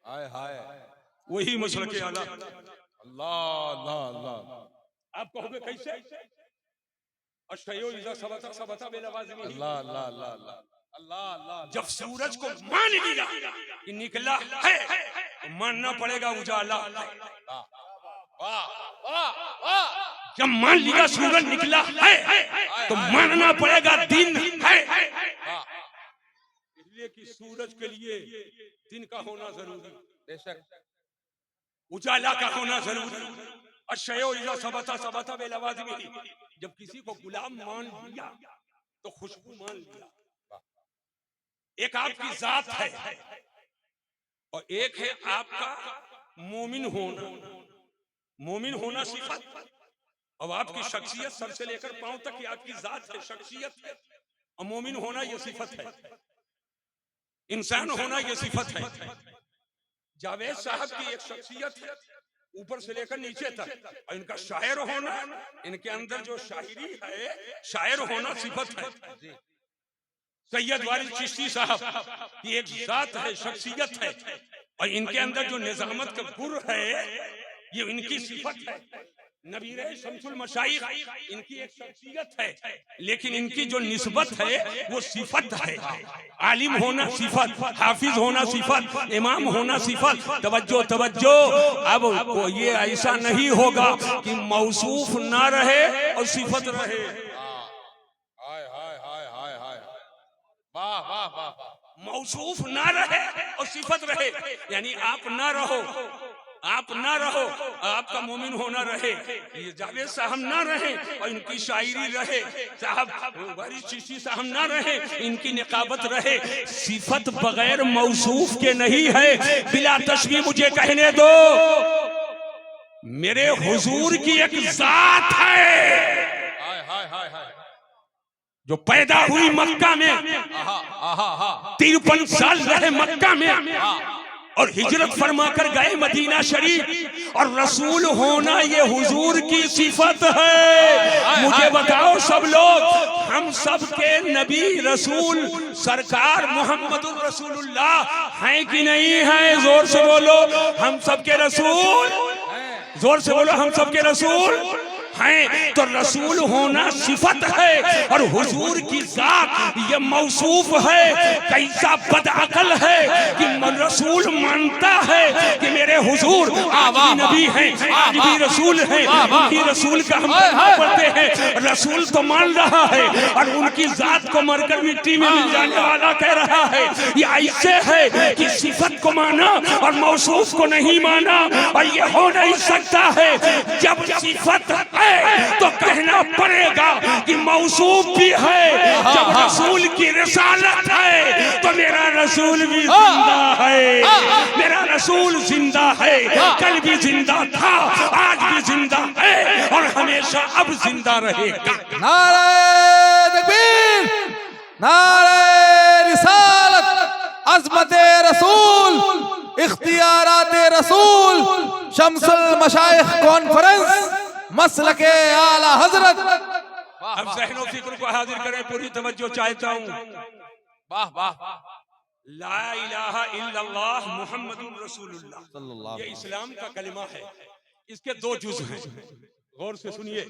हाय हाय, वही मसलके आला। अल्लाह अल्लाह अल्लाह। आप कहोगे कैसे? अश्तयो इज़ा सबता सबता बिलवाज़िमी। अल्लाह अल्लाह अल्लाह अल्लाह। अल्लाह अल्लाह जब सूरज को मान लिया कि निकला है तो मानना पड़ेगा उजाला है। वाह वाह वाह जब मान लिया सूरज निकला है तो मानना पड़ेगा दिन है। इसलिए कि सूरज के लिए दिन का होना जरूरी, बेशक उजाला का होना जरूरी। अशयो इज़ा सबता सबता बेलवाज़िमी, जब किसी को गुलाम मान लिया तो खुशबू मान लिया। एक आपकी जात है और एक है आपका मोमिन होना। मोमिन होना सिफत, अब आपकी शख्सियत सर से लेकर पांव तक ये आपकी जात है, शख्सियत है। और मोमिन होना ये सिफत है, इंसान होना ये सिफत है। जावेद साहब की एक शख्सियत है ऊपर से लेकर नीचे तक, और इनका शायर होना, इनके अंदर जो शायरी है, शायर होना सिफत है। सैयद वारिस चिश्ती साहब की एक जात है, शख्सियत है, और इनके अंदर जो निजामत का गुर है ये इनकी सिफत है। नबीर शमसुल मशाइख इनकी एक शख्सियत है, लेकिन इनकी जो निस्बत है वो सिफत है। आलिम होना सिफत, हाफिज होना सिफत, इमाम होना सिफत। तवज्जो तवज्जो, अब ये ऐसा नहीं होगा कि मौसूफ ना रहे और सिफत रहे। हाय हाय हाय हाय हाय वाह वाह वाह मौसूफ ना रहे और सिफत रहे, यानी आप ना रहो, आप ना रहो, आपका मोमिन होना रहे। ये जावेद साहब ना रहे और इनकी शायरी रहे, साहब वारिस चिश्ती साहब ना रहे, इनकी निकाबत रहे। सिफत बगैर मौसूफ के नहीं है। बिला तशबीह मुझे कहने दो, मेरे हुजूर की एक जात है हाय हाय हाय हाय जो पैदा हुई मक्का में, 53 साल रहे मक्का में और हिजरत फरमा कर गए मदीना शरीफ, और रसूल होना ये हुजूर की सिफत है। मुझे बताओ सब लोग, हम सब के नबी रसूल सरकार मोहम्मदुर रसूलुल्लाह हैं कि नहीं हैं? जोर से बोलो, हम सब के रसूल, जोर से बोलो, हम सब के रसूल हैं। तो रसूल होना सिफत है और हुजूर की जात ये मौसूफ है। कैसा बदअकल है कि रसूल मानता है कि मेरे हुजूर आज भी नबी हैं, आज भी रसूल हैं, उनकी रसूल का हम पढ़ते हैं। रसूल तो मान रहा है और उनकी जात को मरकर मिट्टी में मिल जाने वाला कह रहा है। ये ऐसे है कि सिफत को माना और मौसूफ को नहीं माना, और ये हो नहीं सकता है। जब सिफत तो कहना पड़ेगा कि मौसूफ भी है। जब रसूल की रिसालत है तो मेरा रसूल भी जिंदा है, मेरा रसूल जिंदा है। कल भी जिंदा था, आज भी जिंदा है और हमेशा अब जिंदा रहेगा। नारे तकबीर, नारे रिसालत, अज़मत रसूल, इख्तियारात रसूल, शम्सुल मशाइख कॉन्फ्रेंस, मसलके आला हजरत। अब ज़हनो फिक्र को हाजिर करें, पूरी तवज्जो चाहता हूँ। वाह वाह ला इलाहा इल्लल्लाह मुहम्मदुर रसूलुल्लाह, ये इस्लाम का कलिमा है। इसके दो जुज हैं, गौर से सुनिए,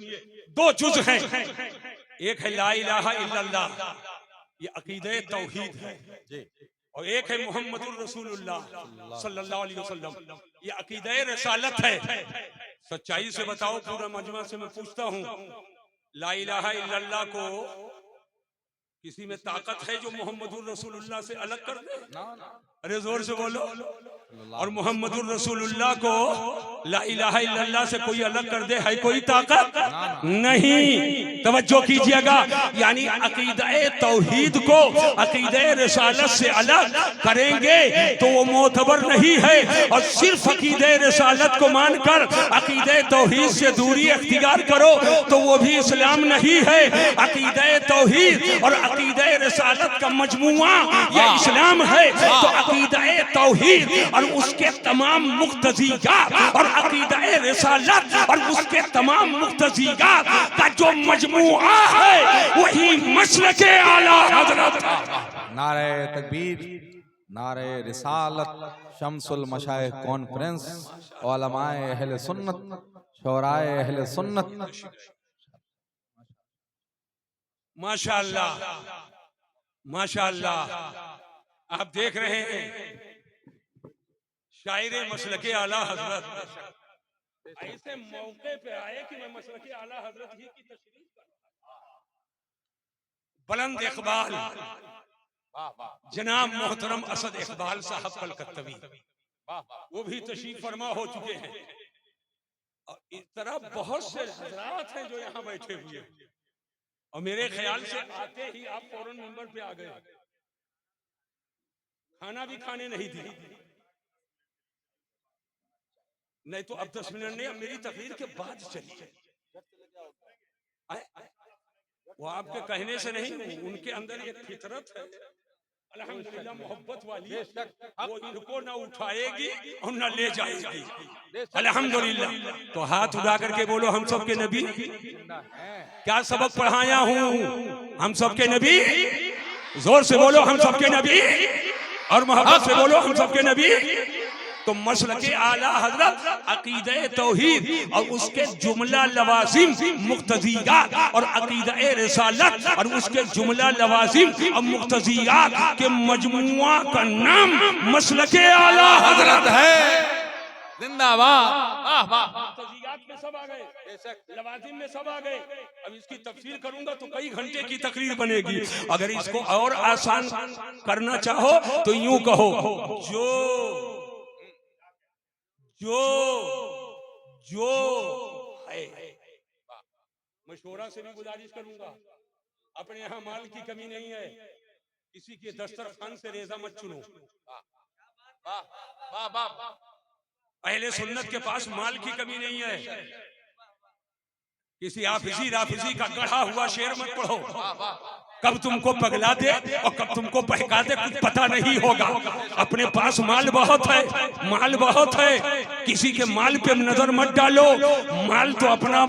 दो जुज हैं। एक है ला इलाहा इल्लल्लाह, ये अकीदे तौहीद है, और एक है मुहम्मदुर रसूलुल्लाह सल्लल्लाहु अलैहि वसल्लम, ये अकीदे रिसालत है। सच्चाई से बताओ, पूरा मजमा से मैं पूछता हूँ, ला इलाहा इल्लल्लाह को किसी में ताकत है जो मोहम्मदुर रसूलुल्लाह से अलग कर दे? अरे जोर से बोलो। और मोहम्मदुर रसूलुल्लाह को ला इलाहा इल्लल्लाह से कोई अलग कर दे, है कोई ताकत? नहीं। तवज्जो कीजिएगा, यानी अकीदे तौहीद को अकीदे रिसालत से अलग करेंगे तो वो मोतबर नहीं है, और सिर्फ अकीदे रिसालत को मानकर अकीदे तौहीद से दूरी अख्तियार करो तो वो भी इस्लाम नहीं है। अकीदे तौहीद और अकीदे रिसालत का मजमुआ ये इस्लाम है। तो अकीदे तौहीद और उसके तमाम मुक्तज़ियात और अकीदे रिसालत और उसके तमाम मुक्तज़ियात का जो मजमुआ है वही मसलके आला हज़रत। नारे तकबीर, नारे रिसालत, शम्सुल मशाइख कॉन्फ्रेंस, उलमाए अहले सुन्नत, शोराए अहले सुन्नत। माशाअल्लाह, माशाअल्लाह आप देख रहे हैं शायरे मसलके आला हजरत ऐसे मौके पे आए कि मैं मसलके आला हजरत ही की तशरीफ करूं। बुलंद इकबाल वाह वाह जनाब मोहतरम असद इकबाल साहब कलकत्तवी वाह वाह वो भी तशरीफ फरमा हो चुके हैं और इस तरह बहुत से हजरात हैं जो यहाँ बैठे हुए हैं और मेरे ख्याल से आते ही आप फौरन मिंबर पे आ गए, खाना भी खाने नहीं दी, नहीं तो अब 10 मिनट नहीं, अब मेरी तकरीर के बाद चलिए। वो आपके कहने से नहीं, उनके अंदर एक फितरत है अल्हम्दुलिल्लाह मोहब्बत वाली, वो इनको ना उठाएगी और ना ले जाएगी अल्हम्दुलिल्लाह। तो हाथ उठा करके बोलो हम सबके नबी, क्या सबक पढ़ाया हूँ हम सबके नबी, जोर से बोलो हम सबके नबी और मोहब्बत से बोलो हम सबके नबी। तो मसलके आला हजरत अकीदे तौहीद और उसके जुमला लवाजिम मुक्तजियात और अकीदे रिसालत और उसके जुमला लवाजिम और मुक्तजियात के मजमुआ का नाम मसलके आला हजरत है। जिंदाबाद। वाह वाह। मुक्तजियात में सब आ गए, लवाजिम में सब आ गए। अब इसकी तफसीर करूंगा तो कई घंटे की तकरीर बनेगी। अगर इसको और आसान करना चाहो तो यूं कहो जो जो है। मशवरा से भी गुजारिश करूंगा, अपने यहाँ माल की कमी नहीं है, किसी के दस्तरखान से रेजा मत चुनो। वाह वाह वाह अहले सुन्नत के पास माल की कमी नहीं है, किसी राफिजी का गढ़ा हुआ शेर मत पढ़ो, कब तुमको पगला दे और कब तुमको बहका दे कुछ पता नहीं होगा। अपने पास माल बहुत है, माल बहुत है, किसी के माल पे नजर मत डालो, माल तो अपना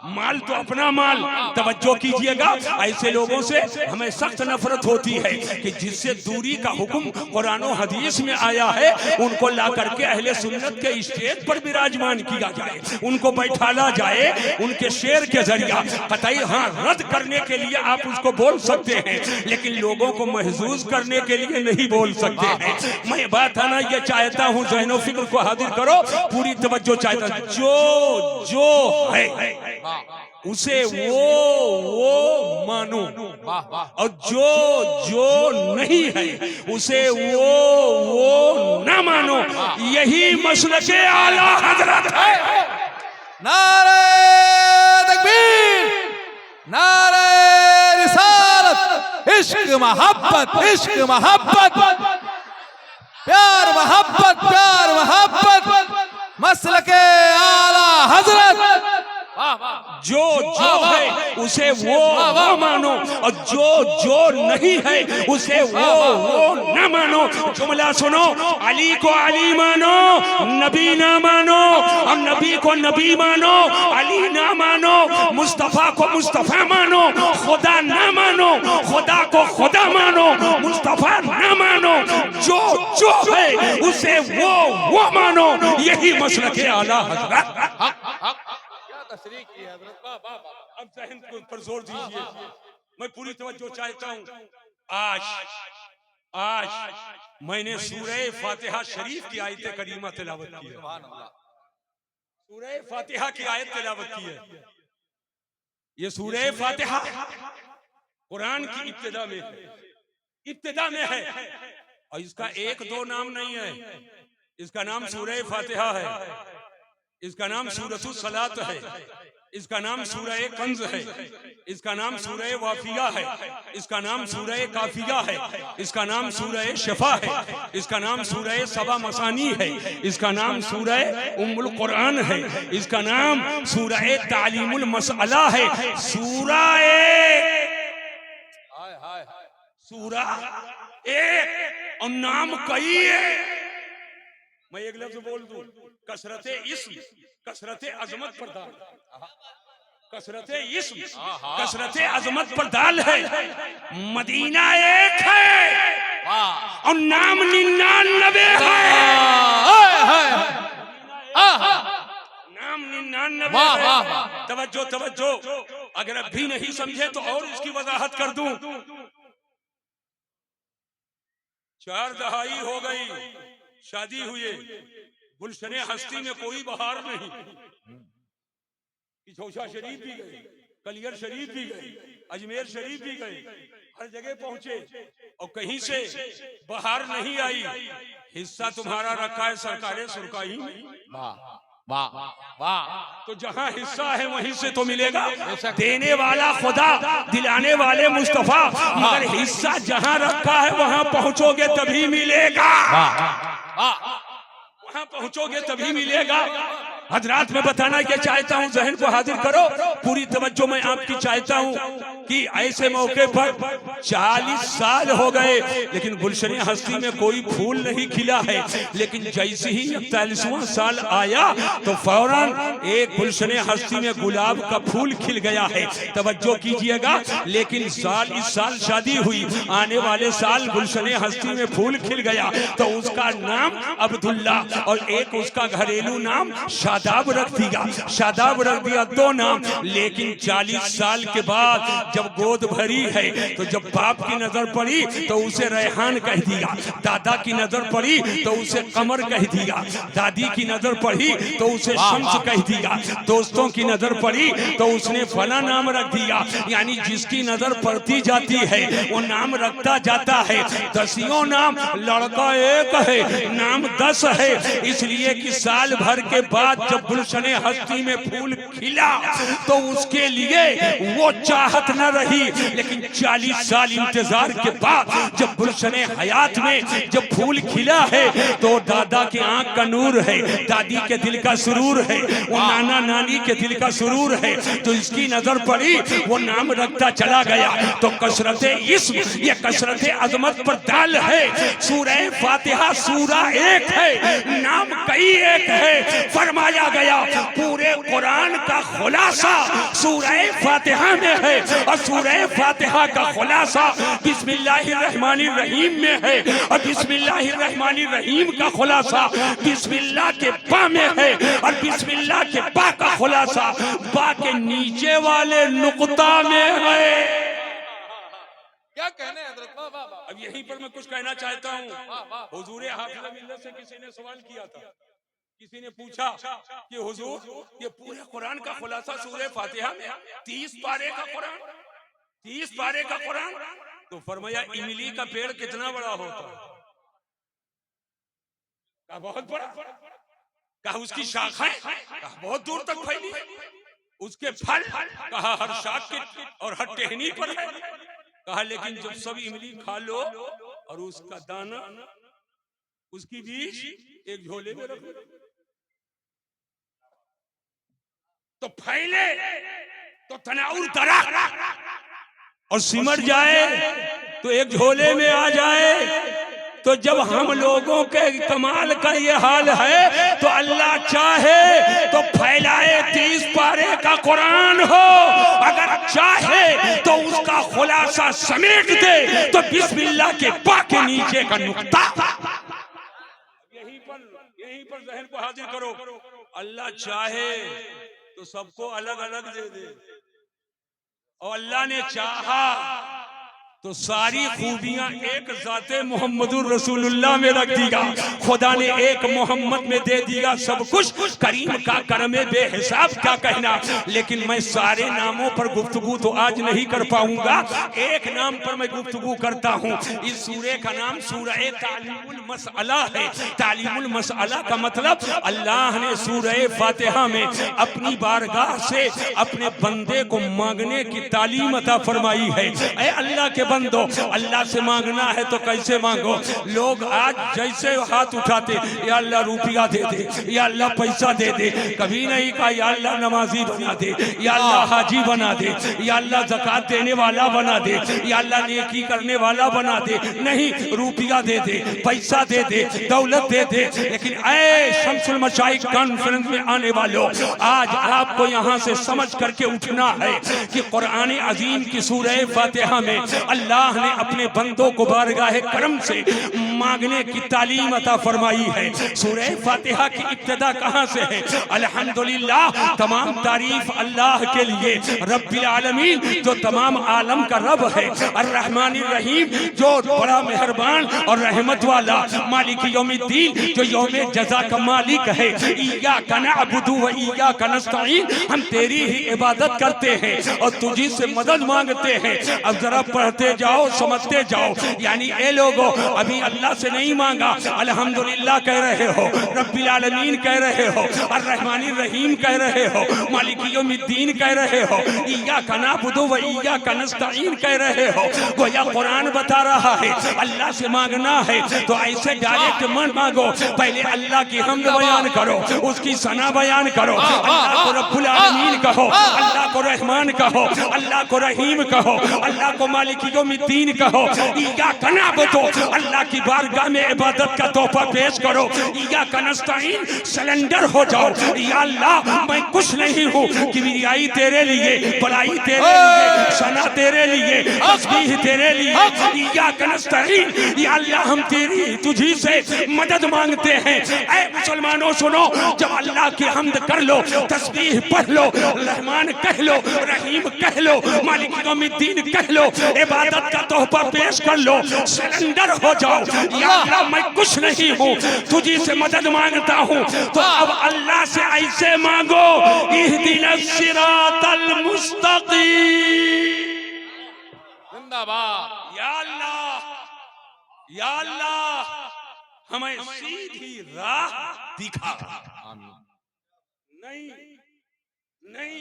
माल तो अपना माल। तवज्जो कीजिएगा, ऐसे लोगों से हमें सख्त नफरत होती है कि जिससे दूरी का हुक्म कुरान और हदीस में आया है उनको ला करके अहले सुन्नत के स्टेज पर विराजमान किया जाए, उनको बैठाला जाए उनके शेर के जरिया। कतई हाँ रद्द करने के लिए आप उसको बोल सकते हैं, लेकिन लोगों को महसूस करने के लिए नहीं बोल सकते हैं। मैं बात है ना ये चाहता हूँ जहनो फिक्र को हाजिर करो, पूरी तवज्जो चाहता हूं। जो है उसे वो मानो और जो नहीं है उसे वो ना मानो। यही मसलके आला हजरत है। नारे तकबीर, नारे रिसालत, इश्क मोहब्बत, इश्क मोहब्बत, प्यार मोहब्बत, प्यार मोहब्बत, मसलके आला हजरत। जो है उसे वो मानो और जो नहीं है उसे वो ना मानो। जुमला सुनो, अली को अली मानो, नबी ना मानो, और नबी को नबी मानो, अली ना मानो, मुस्तफा को मुस्तफा मानो, खुदा ना मानो, खुदा को खुदा मानो, मुस्तफा ना मानो। जो है उसे वो मानो। यही मसलके आला हजरत। अब जहन पर जोर दीजिए, मैं पूरी तवज्जो चाहता हूँ। आज मैंने सूरह फातिहा शरीफ की आयत करीमा तिलावत की है, सूरह फातिहा की आयत तिलावत की है। ये सूरह फातिहा कुरान की इब्तिदा में है और इसका एक दो नाम नहीं है, इसका नाम सूरह फातिहा है, इसका नाम सूरतुस सलात है, इसका नाम सूरह कंज है, इसका नाम सूरह वाफिया है, इसका नाम सूरह काफिया है, इसका नाम सूरह शिफा है, इसका नाम सूरह सबा मसानी है, इसका नाम सूरह उम्मुल कुरान है, इसका नाम सूरह तालीमुल मसअला है। सूरह एक और नाम कई है। मैं एक लफ्ज बोल दूं, कसरते इस्म, कसरते अजमत पर दाल, कसरते इस्म, कसरते अजमत पर दाल है। मदीना एक है और नाम 99 है, नाम 99 है। तवज्जो, अगर अब भी नहीं समझे तो और इसकी वजाहत कर दूं। 4 दहाई हो गई शादी हुए, गुलशने हस्ती में कोई बहार नहीं। चौसा शरीफ भी गए, कलियर शरीफ भी गए, अजमेर शरीफ भी गए, हर जगह पहुंचे और कहीं से बहार नहीं आई। हिस्सा तुम्हारा रखा है सरकारे सुरकाई में। वाह वाह वाह। तो जहां हिस्सा है वहीं से तो मिलेगा। देने वाला खुदा, दिलाने वाले मुस्तफा, मगर हिस्सा जहां रखा है वहां पहुंचोगे तभी मिलेगा। वहां पहुंचोगे तभी मिलेगा। हजरात मैं बताना क्या चाहता हूँ, जहन को हाजिर करो, पूरी तवज्जो मैं आपकी चाहता हूँ कि ऐसे मौके पर 40 साल हो गए लेकिन गुलशने हस्ती में कोई फूल नहीं खिला है। लेकिन जैसे ही 41वां साल आया तो फौरन एक गुलशने हस्ती में गुलाब का फूल खिल गया है। तवज्जो कीजिएगा। लेकिन इस साल शादी हुई, आने वाले साल गुलशने हस्ती में फूल खिल गया तो उसका नाम अब्दुल्ला और एक उसका घरेलू नाम शादाब रख दिया। शादाब रख दिया 2 नाम। लेकिन 40 साल के बाद जब गोद भरी है तो जब बाप की नजर पड़ी तो उसे रेहान कह दिया, दादा की नजर पड़ी तो उसे कमर कह दिया, दादी की नजर पड़ी तो उसे शम्स कह दिया, दोस्तों की नजर पड़ी तो उसने फला नाम रख दिया। यानी जिसकी नजर पड़ती जाती है वो नाम रखता जाता है। 10 नाम, लड़का एक है, नाम 10 है। इसलिए कि साल भर के बाद जब गुलशने हस्ती में फूल खिला तो उसके लिए वो चाहत न रही। लेकिन 40 साल इंतजार के बाद जब गुलशने हयात में जब फूल खिला है तो दादा की आंख का नूर है, दादी के दिल का सुरूर है, वो नाना नानी के दिल का सुरूर है। तो इसकी नजर पड़ी, वो नाम रखता चला गया। तो कसरत इस्म, ये कसरत अजमत पर दाल है। सूरह फातिहा सूरा एक है, नाम कई एक है। फरमाया गया पूरे कुरान का खुलासा सूरह फातिहा में है और सूरह फातिहा का खुलासा बिस्मिल्लाहिर्रहमानिर्रहीम में है और बिस्मिल्लाहिर्रहमानिर्रहीम का खुलासा बिस्मिल्लाह के बा में है और बिस्मिल्लाह के बा का खुलासा बा के नीचे वाले नुक्ता में है। क्या कहने हैं हजरत? वाह वाह वाह। अब यहीं पर मैं कुछ कहना चाहता हूँ। हुजूर हाफिज़ मिल्लत से किसी ने सवाल किया था, किसी ने पूछा कि हुजूर ये पूरे कुरान का खुलासा सूरह फातिहा में 30 पारे का कुरान, 30 पारे का कुरान। तो फरमाया इमली का पेड़ कितना बड़ा होता है? कहा बहुत बड़ा। कहा उसकी शाखाएं? कहा बहुत दूर तक फैली। उसके फल? कहा हर शाख के और हर टहनी पर है। कहा लेकिन जब सब इमली खा लो और उसका दाना, उसकी बीज एक झोले में रखो तो फैले तो तनाउर दरा और सिमट जाए तो एक झोले में आ जाए। तो जब हम लोगों के कमाल का ये हाल है तो अल्लाह चाहे तो फैलाए 30 पारे का कुरान हो, अगर चाहे तो उसका खुलासा समेट दे तो बिस्मिल्लाह के बा के नीचे का नुक्ता। यहीं पर जहन को हाजिर करो। अल्लाह चाहे तो सबको अलग अलग दे दे और अल्लाह ने चाहा तो सारी खूबियां एक जाते मोहम्मदुर रसूलुल्लाह में रख दिया। खुदा ने एक मोहम्मद में दे दिया सब कुछ। करीम का करमे बेहिसाब क्या कहना। लेकिन मैं सारे नामों पर गुफ्तगू तो आज नहीं कर पाऊंगा, एक नाम पर मैं गुफ्तगू करता हूँ। इस सूरे का नाम सूरह तालीमुल मसअला है। तालीमुल मसअला का मतलब अल्लाह ने सूरह फातिहा में अपनी बारगाह से अपने बंदे को मांगने की तालीम अता फरमाई है। ऐ अल्लाह के बंदो, अल्लाह से मांगना है तो कैसे मांगो। लोग आज जैसे हाथ उठाते, या अल्लाह रुपया दे दे, या अल्लाह पैसा दे दे, कभी नहीं कहा या अल्लाह नमाजी बना दे, या अल्लाह हाजी बना दे, या अल्लाह ज़कात देने वाला बना दे, या अल्लाह नेकी करने वाला बना दे। नहीं, रुपया दे दे, पैसा दे दे, दौलत दे दे। लेकिन ऐ शम्सुल मशाइख कॉन्फ्रेंस में आने वालों, आज आपको यहाँ से समझ करके उठना है कि कुरान अजीम की सूरह फातिहा में अल्लाह ने अपने बंदों को बारगाह करम से मांगने की तालीम अता फरमाई है। सूरह फातिहा की इब्तिदा कहां से है? अल्हम्दुलिल्लाह, तमाम तारीफ अल्लाह के लिए, रब्बिल आलमीन जो तमाम आलम का रब है, अर्रहमानिर रहीम जो बड़ा मेहरबान और रहमत वाला, मालिक यौमिद्दीन जो यौम जज़ा का मालिक है। इय्याका नअबुदु व इय्याका नस्तईन, हम तेरी ही इबादत करते हैं और तुझी से मदद मांगते हैं। अब जरा पढ़ते जाओ, समझते जाओ। यानी ए लोगों, अभी अल्लाह से नहीं मांगा, अल्हम्दुलिल्लाह कह रहे हो, रब्बिल आलमीन कह रहे हो, अर्रहमानिर रहीम कह रहे हो, मालिक यौमिद्दीन कह रहे हो, इय्याका नअबुदु व इय्याका नस्तईन कह रहे हो। गोया कुरान बता रहा है अल्लाह से मांगना है तो ऐसे डायरेक्ट मन मांगो, पहले अल्लाह की हम्द बयान करो, उसकी सना बयान करो, अल्लाह को रब्बुल आलमीन कहो, अल्लाह को रहमान कहो, अल्लाह को रहीम कहो, अल्लाह को मालिक यौमिद्दीन कहो। इय्याका नअबुदु, अल्लाह की बारगाह में इबादत का तोहफा पेश करो। इय्याका नस्तईन, सरेंडर हो जाओ। या अल्लाह, मैं कुछ नहीं हूँ, किबरियाई तेरे लिए, बड़ाई तेरे लिए, सना तेरे लिए, तस्बीह तेरे लिए। इय्याका नस्तईन, या अल्लाह हम तेरी तुझी से मदद मांगते हैं। ऐ मुसलमानों सुनो, जब अल्लाह की हम्द कर लो, तस्बीह पढ़ लो, रहमान कह लो, रहीम कह लो, मालिक यौमिद्दीन कह लो, इबादत का तोहफा पेश कर लो, सरेंडर हो जाओ। या अल्लाह, मैं कुछ नहीं हूँ, तुझी से मदद मांगता हूँ। तो अब अल्लाह से ऐसे मांगो, इहदिनस सिरातल मुस्तकीम। जिंदाबाद। या अल्लाह, या अल्लाह, हमें सीधी राह दिखा। नहीं नहीं,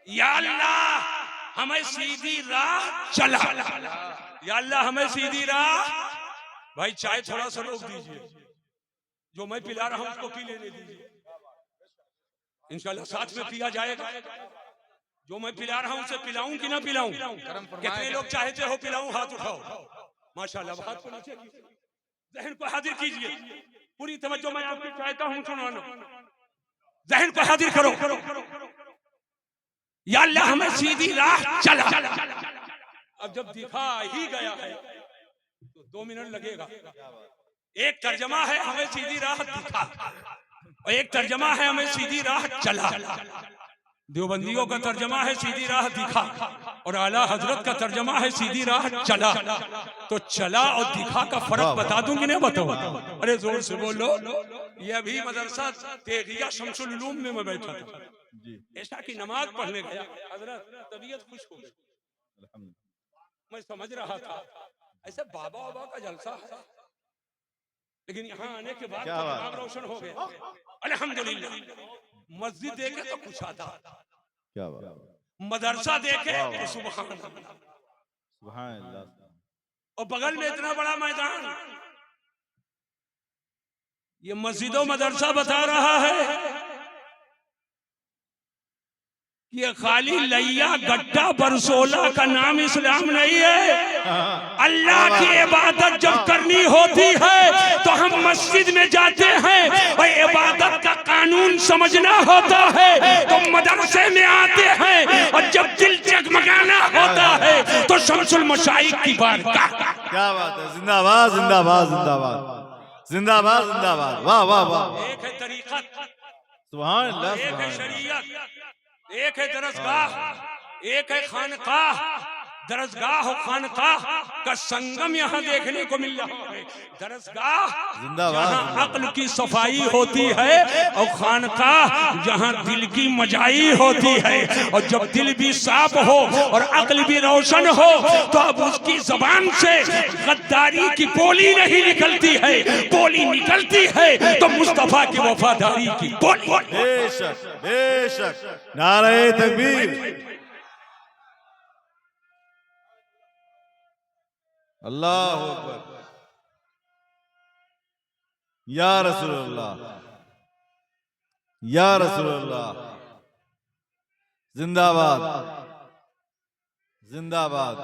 या अल्लाह, हमें सीधी राह चला। या अल्लाह, हमें सीधी राह। भाई चाय थोड़ा सा रोक दीजिए, जो मैं पिला रहा हूं उसको पी लेने दीजिए, इंशाल्लाह साथ में पिया जाएगा। जो मैं पिला रहा हूं उसे पिलाऊं कि ना पिलाऊं? कितने लोग चाहते हो पिलाऊं? हाथ उठाओ। माशाल्लाह, हाथ को नीचे कीजिए, ज़हन को हाजिर कीजिए, पूरी तवज्जो मैं आपकी चाहता हूं सुनाना। ज़हन को हाजिर करो। या अल्लाह, हमें सीधी राह चला। अब जब दिखा ही गया है तो 2 मिनट लगेगा। एक तर्जमा है हमें सीधी राह दिखा, और एक तर्जमा है हमें सीधी राह चला। देवबंदियों का तर्जमा है सीधी राह दिखा, और आला हजरत का तर्जमा है सीधी राह चला। तो चला और दिखा का फर्क बता दूं कि नहीं बताऊं? अरे जोर से बोलो। ये अभी मदरसा तेगिया शमसुल उलूम में मैं बैठा था, ऐसा की नमाज पढ़ने गया, हजरत तबीयत खुश हो गई। मैं समझ रहा था ऐसे बाबा बाबा का जलसा है, लेकिन यहाँ आने के बाद दिमाग रोशन हो गया। अल्हम्दुलिल्लाह, मस्जिद देखे तो कुछ आता, क्या बात, मदरसा देखे तो सुभान अल्लाह, सुभान अल्लाह। और बगल में इतना बड़ा मैदान। ये मस्जिदों मदरसा बता रहा है कि ये खाली लैया गड्ढा बरसोला का नाम इस्लाम नहीं है। अल्लाह की इबादत जब करनी होती है तो हम मस्जिद में जाते हैं, और इबादत का कानून समझना होता है तो मदरसे में आते हैं, और जब दिल जगमगाना होता है तो शमसुल मशाइख की बारगाह। क्या बात है, जिंदाबाद जिंदाबाद जिंदाबाद जिंदाबाद जिंदाबाद, वाह वाह वाह। एक है तरीक़त, सुभान अल्लाह, एक है सुभान अल्लाह। शरीयत, एक है दरसगाह, एक है खानकाह। दरसगाह और खानकाह का संगम यहाँ देखने को मिल रहा है। दरसगाह जहाँ अक्ल की सफाई होती है, और खानकाह जहाँ दिल की मजाई होती है। और जब दिल भी साफ हो और अक्ल भी रोशन हो तो अब उसकी जबान से गद्दारी की बोली नहीं निकलती है, बोली निकलती है तो मुस्तफा की वफादारी की बोली। बेशक बेशक, नारे तकबीर, अल्लाह अकबर, या रसूलुल्लाह, या रसूलुल्लाह, जिंदाबाद जिंदाबाद,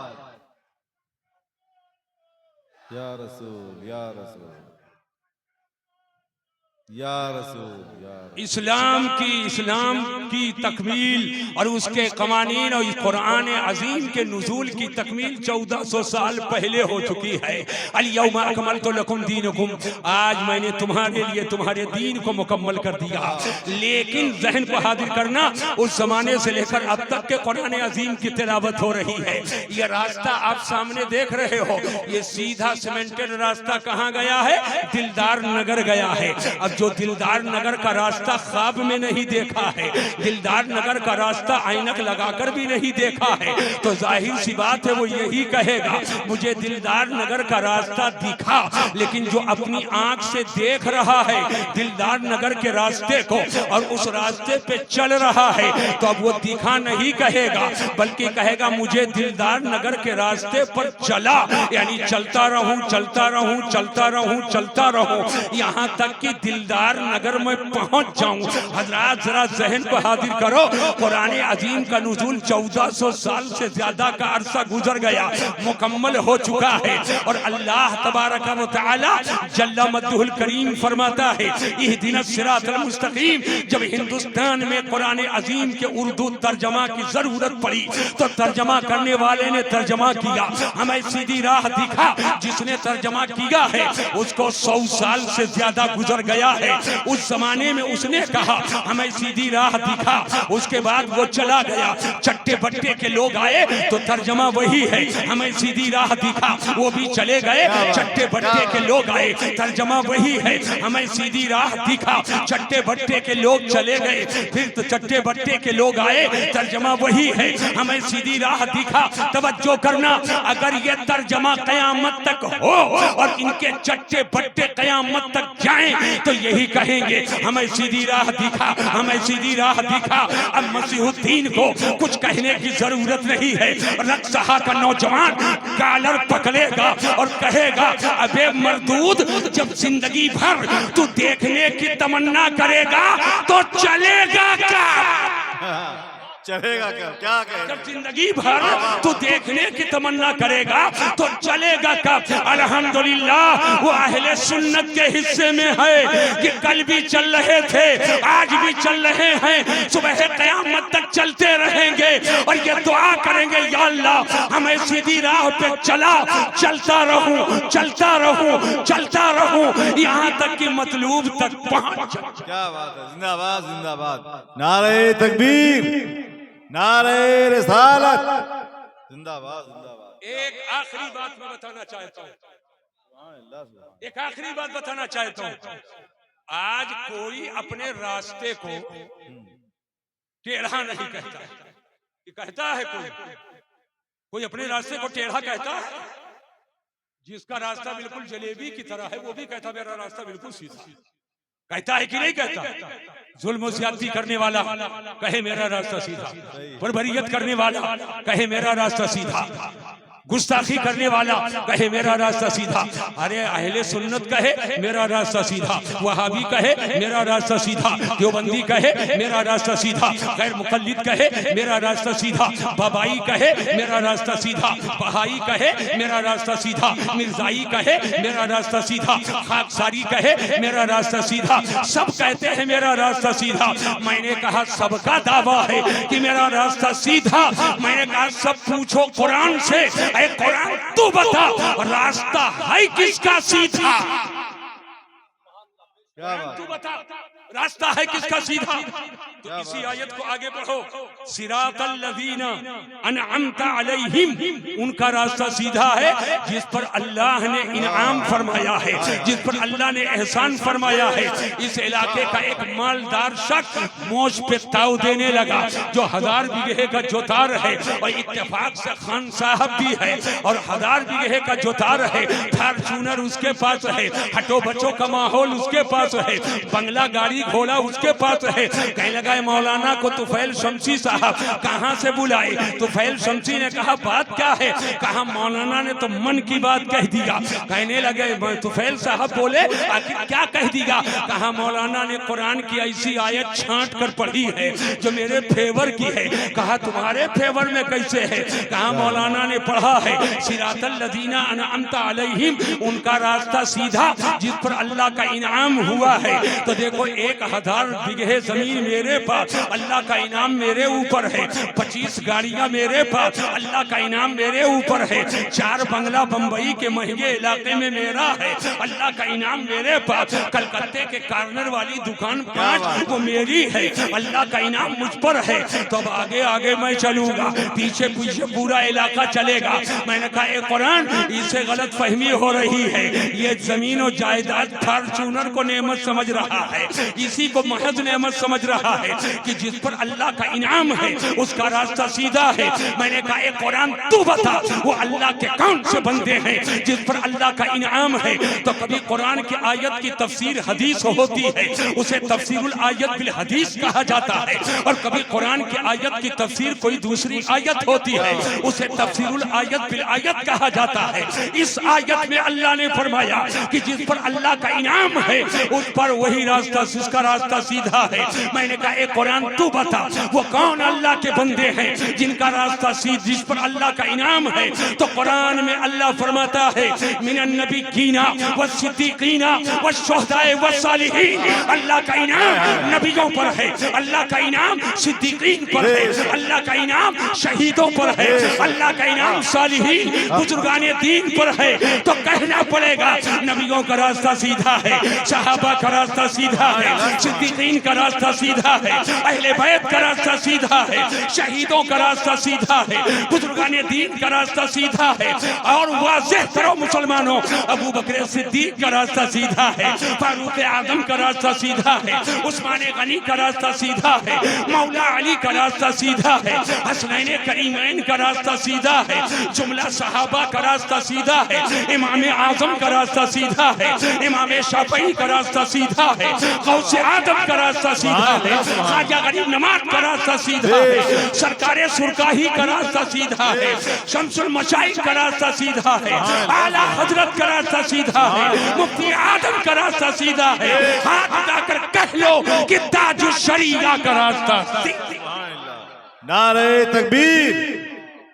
या रसूल या रसूल। या रसूल या इस्लाम की तकमील और उसके कवानीन और कुरान अजीम के नुज़ूल की तकमील 1400 साल पहले हो चुकी है। अल-यौमा अकमलतु लकुम दीनकुम, आज मैंने तुम्हारे लिए तुम्हारे दीन को मुकम्मल कर दिया। लेकिन जहन को हाजिर करना, उस जमाने से लेकर अब तक के कुरान अजीम की तिलावत हो रही है। ये रास्ता आप सामने देख रहे हो, ये सीधा सीमेंटेड रास्ता कहाँ गया है? दिलदार नगर गया है। अब जो दिलदार नगर का रास्ता ख्वाब में नहीं देखा है, दिलदार नगर का रास्ता ऐनक लगाकर भी नहीं देखा है, तो जाहिर सी बात है वो यही कहेगा मुझे दिलदार नगर का रास्ता दिखा। लेकिन जो अपनी आंख से देख रहा है दिलदार नगर के रास्ते को और उस रास्ते पे चल रहा है, तो अब वो दिखा नहीं कहेगा, बल्कि कहेगा मुझे दिलदार नगर के रास्ते पर चला, यानी चलता रहूं चलता रहूं चलता रहूं चलता रहूं, यहाँ तक कि दिलदार नगर में पहुंच जाऊं। हजरात जरा जहन को हाजिर करो, कुरान अजीम का नुज़ूल 1400 साल से ज्यादा का अरसा गुजर गया, मुकम्मल हो चुका है। और अल्लाह तबारक व तआला जल्ला मद्दुहुल करीम फरमाता है इहदिनस सिरातल मुस्तकीम। जब हिंदुस्तान में कुरान अजीम के उर्दू तर्जमा की जरूरत पड़ी तो तर्जमा करने वाले ने तर्जमा किया, हमें सीधी राह दिखा। जिसने तर्जमा किया है उसको 100 साल से ज्यादा गुजर गया है। उस जमाने में उसने कहा हमें सीधी राह दिखा, उसके बाद वो चला गया। चट्टे बट्टे के लोग आए तो तर्जमा वही है, हमें सीधी राह दिखा, वो भी चले गए। चट्टे बट्टे के लोग आए, तर्जमा वही है, हमें सीधी राह दिखा। चट्टे बट्टे के लोग चले गए, फिर तो चट्टे बट्टे के लोग आए, तर्जमा वही है, हमें सीधी राह दिखा। तवज्जो करना, अगर ये तर्जमा कयामत तक हो और इनके चट्टे बट्टे कयामत तक जाएं तो यही कहेंगे हमें सीधी राह दिखा, हमें सीधी राह दिखा। अब मसीहुद्दीन को कुछ कहने की जरूरत नहीं है। रक्सहा का नौजवान कॉलर पकड़ेगा और कहेगा अबे मरदूद, जब जिंदगी भर तू देखने की तमन्ना करेगा तो चलेगा क्या? चलेगा क्या? क्या कहेगा? जब जिंदगी भर तू देखने की तमन्ना करेगा तो चलेगा कब? अल्हम्दुलिल्लाह वो अहले सुन्नत के हिस्से में है कि कल भी चल रहे थे, आज भी चल रहे हैं, सुबह क़यामत तक चलते रहेंगे और ये दुआ करेंगे या अल्लाह हमें सीधी राह पे चला, चलता रहूं चलता रहूं चलता रहूं यहाँ तक कि मतलूब तक पहुंच। क्या बात है, जिंदाबाद जिंदाबाद, नारे तकबीर, नारे रिसालत, जिंदाबाद जिंदाबाद। एक आखिरी बात मैं बताना चाहता हूँ, एक आखिरी बात बताना चाहता हूँ। आज कोई अपने रास्ते को टेढ़ा नहीं कहता है, ये कहता है कोई अपने रास्ते को टेढ़ा कहता है? जिसका रास्ता बिल्कुल जलेबी की तरह है वो भी कहता मेरा रास्ता बिल्कुल सीधा। कहता है कि नहीं कहता? जुल्म ज्यादती करने वाला कहे मेरा रास्ता सीधा, बर्बरियत करने वाला कहे मेरा रास्ता सीधा, गुस्ताखी करने वाला कहे मेरा रास्ता सीधा। अरे अहले सुन्नत कहे मेरा रास्ता सीधा, वहाबी कहे मेरा रास्ता सीधा, देवबंदी कहे मेरा रास्ता सीधा, गैर मुकल्लिद कहे मेरा रास्ता सीधा, बाबाई कहे मेरा रास्ता सीधा, बहाई कहे मेरा रास्ता सीधा, मिर्जाई कहे मेरा रास्ता सीधा, खाकसारी कहे मेरा रास्ता सीधा, सब कहते हैं मेरा रास्ता सीधा। मैंने कहा सबका दावा है कि मेरा रास्ता सीधा। मैंने कहा सब पूछो कुरान से, ऐ कुरान तू बता रास्ता है किसका सीधा? तू बता रास्ता है किसका सीधा? तो इसी आयत को आगे बढ़ो, सिरातल लज़ीना अनअमता अलैहिम, उनका रास्ता सीधा है जिस पर अल्लाह ने इनाम फरमाया है, जिस पर अल्लाह ने एहसान फरमाया है। इस इलाके का एक मालदार शख्स मोश पे ताव देने लगा जो 1000 बीघे का जोतार है और इत्तेफाक से खान साहब भी है और 1000 बीघे का जोतार है, फॉर्च्यूनर उसके पास है, हटो बचो का माहौल उसके पास है, बंगला गाड़ी खोला उसके पास है। कहने लगा मौलाना को तुफैल शमसी साहब कहाँ से बुलाए? तुफैल शमसी ने कहा बात क्या है? कहा मौलाना ने तो मन की बात कह दिया। कहने लगे तुफैल साहब बोले आखिर क्या कह दिया? कहा मौलाना ने कुरान की ऐसी आयत छांट कर पढ़ी है जो मेरे फेवर की है। कहा तुम्हारे फेवर में कैसे है? कहा मौलाना ने पढ़ा है सिरातल लदीना अनअमता अलैहिम, उनका रास्ता सीधा जिस पर अल्लाह का इनाम हुआ है। तो देखो 1000 बीघे जमीन मेरे पास, अल्लाह का इनाम मेरे ऊपर है। 25 गाड़ियां मेरे पास, अल्लाह का इनाम मेरे ऊपर है। 4 बंगला बंबई के महंगे इलाके में मेरा है, अल्लाह का इनाम मेरे पास। कलकत्ते के कार्नर वाली दुकान 5 वो मेरी है, अल्लाह का इनाम मुझ पर है। तो अब आगे आगे मैं चलूंगा, पीछे पीछे पूरा इलाका चलेगा। मैंने कहा ए कुरान इससे गलत फहमी हो रही है, ये जमीन और जायदाद फॉर्च्यूनर को नेमत समझ रहा है, इसी को महज नेमत समझ रहा है कि जिस पर अल्लाह का इनाम है उसका रास्ता सीधा है। मैंने कहा ए कुरान तू बता वो अल्लाह के कौन से बंदे हैं जिस पर अल्लाह का इनाम है? तो कभी कुरान की आयत की तफसीर हदीस होती है, उसे तफसीरुल आयत बिल हदीस कहा जाता है। और कभी कुरान की आयत की तफसीर कोई दूसरी आयत होती है, उसे तफसीरुल आयत बिल आयत कहा जाता है। इस आयत में अल्लाह ने फरमाया कि जिस पर अल्लाह का इनाम है उस पर वही रास्ता, जिसका रास्ता सीधा है। मैंने कहा ए कुरान तू बता वो कौन अल्लाह के बंदे हैं जिनका रास्ता सीधा, जिस पर अल्लाह का इनाम है? तो कुरान में अल्लाह फरमाता है मिनन नबिय्यीना व सिद्दीकीना व शुहदाए व सालिहीन, अल्लाह का इनाम नबियों पर है, अल्लाह का इनाम सिद्दीकीन पर है, अल्लाह का इनाम शहीदों पर है, अल्लाह का इनाम सालिहीन बुजुर्गाने दीन पर है। तो कहना पड़ेगा नबियों का रास्ता सीधा है, सहाबा का रास्ता सीधा है, सिद्दीकीन का रास्ता सीधा है, अहले बैत का रास्ता सीधा है, शहीदों का रास्ता सीधा है, बुजुर्गाने दीन का रास्ता सीधा है। और वाज़ेह करो मुसलमानों, अबू बकर सिद्दीक का रास्ता सीधा है, फारूक आजम का रास्ता सीधा है, उस्मान गनी का रास्ता सीधा है, मौला अली का रास्ता सीधा है, हसनैन करीमैन का रास्ता सीधा है, जुमला सहाबा का रास्ता सीधा है, इमाम आजम का रास्ता सीधा है, इमाम शाफई का रास्ता सीधा है, गौसे आदम का रास्ता सीधा है, ख्वाजा गरीब नवाज का रास्ता सीधा है, सरकारे सुरकाही का रास्ता सीधा है, शमसुल मशाइख का रास्ता सीधा है, आला हजरत का रास्ता सीधा है, मुफ्ती आदम का रास्ता सीधा है। हाथ उठाकर कह लो कि ताजुश शरीया का रास्ता सीधा। नारे तकबीर,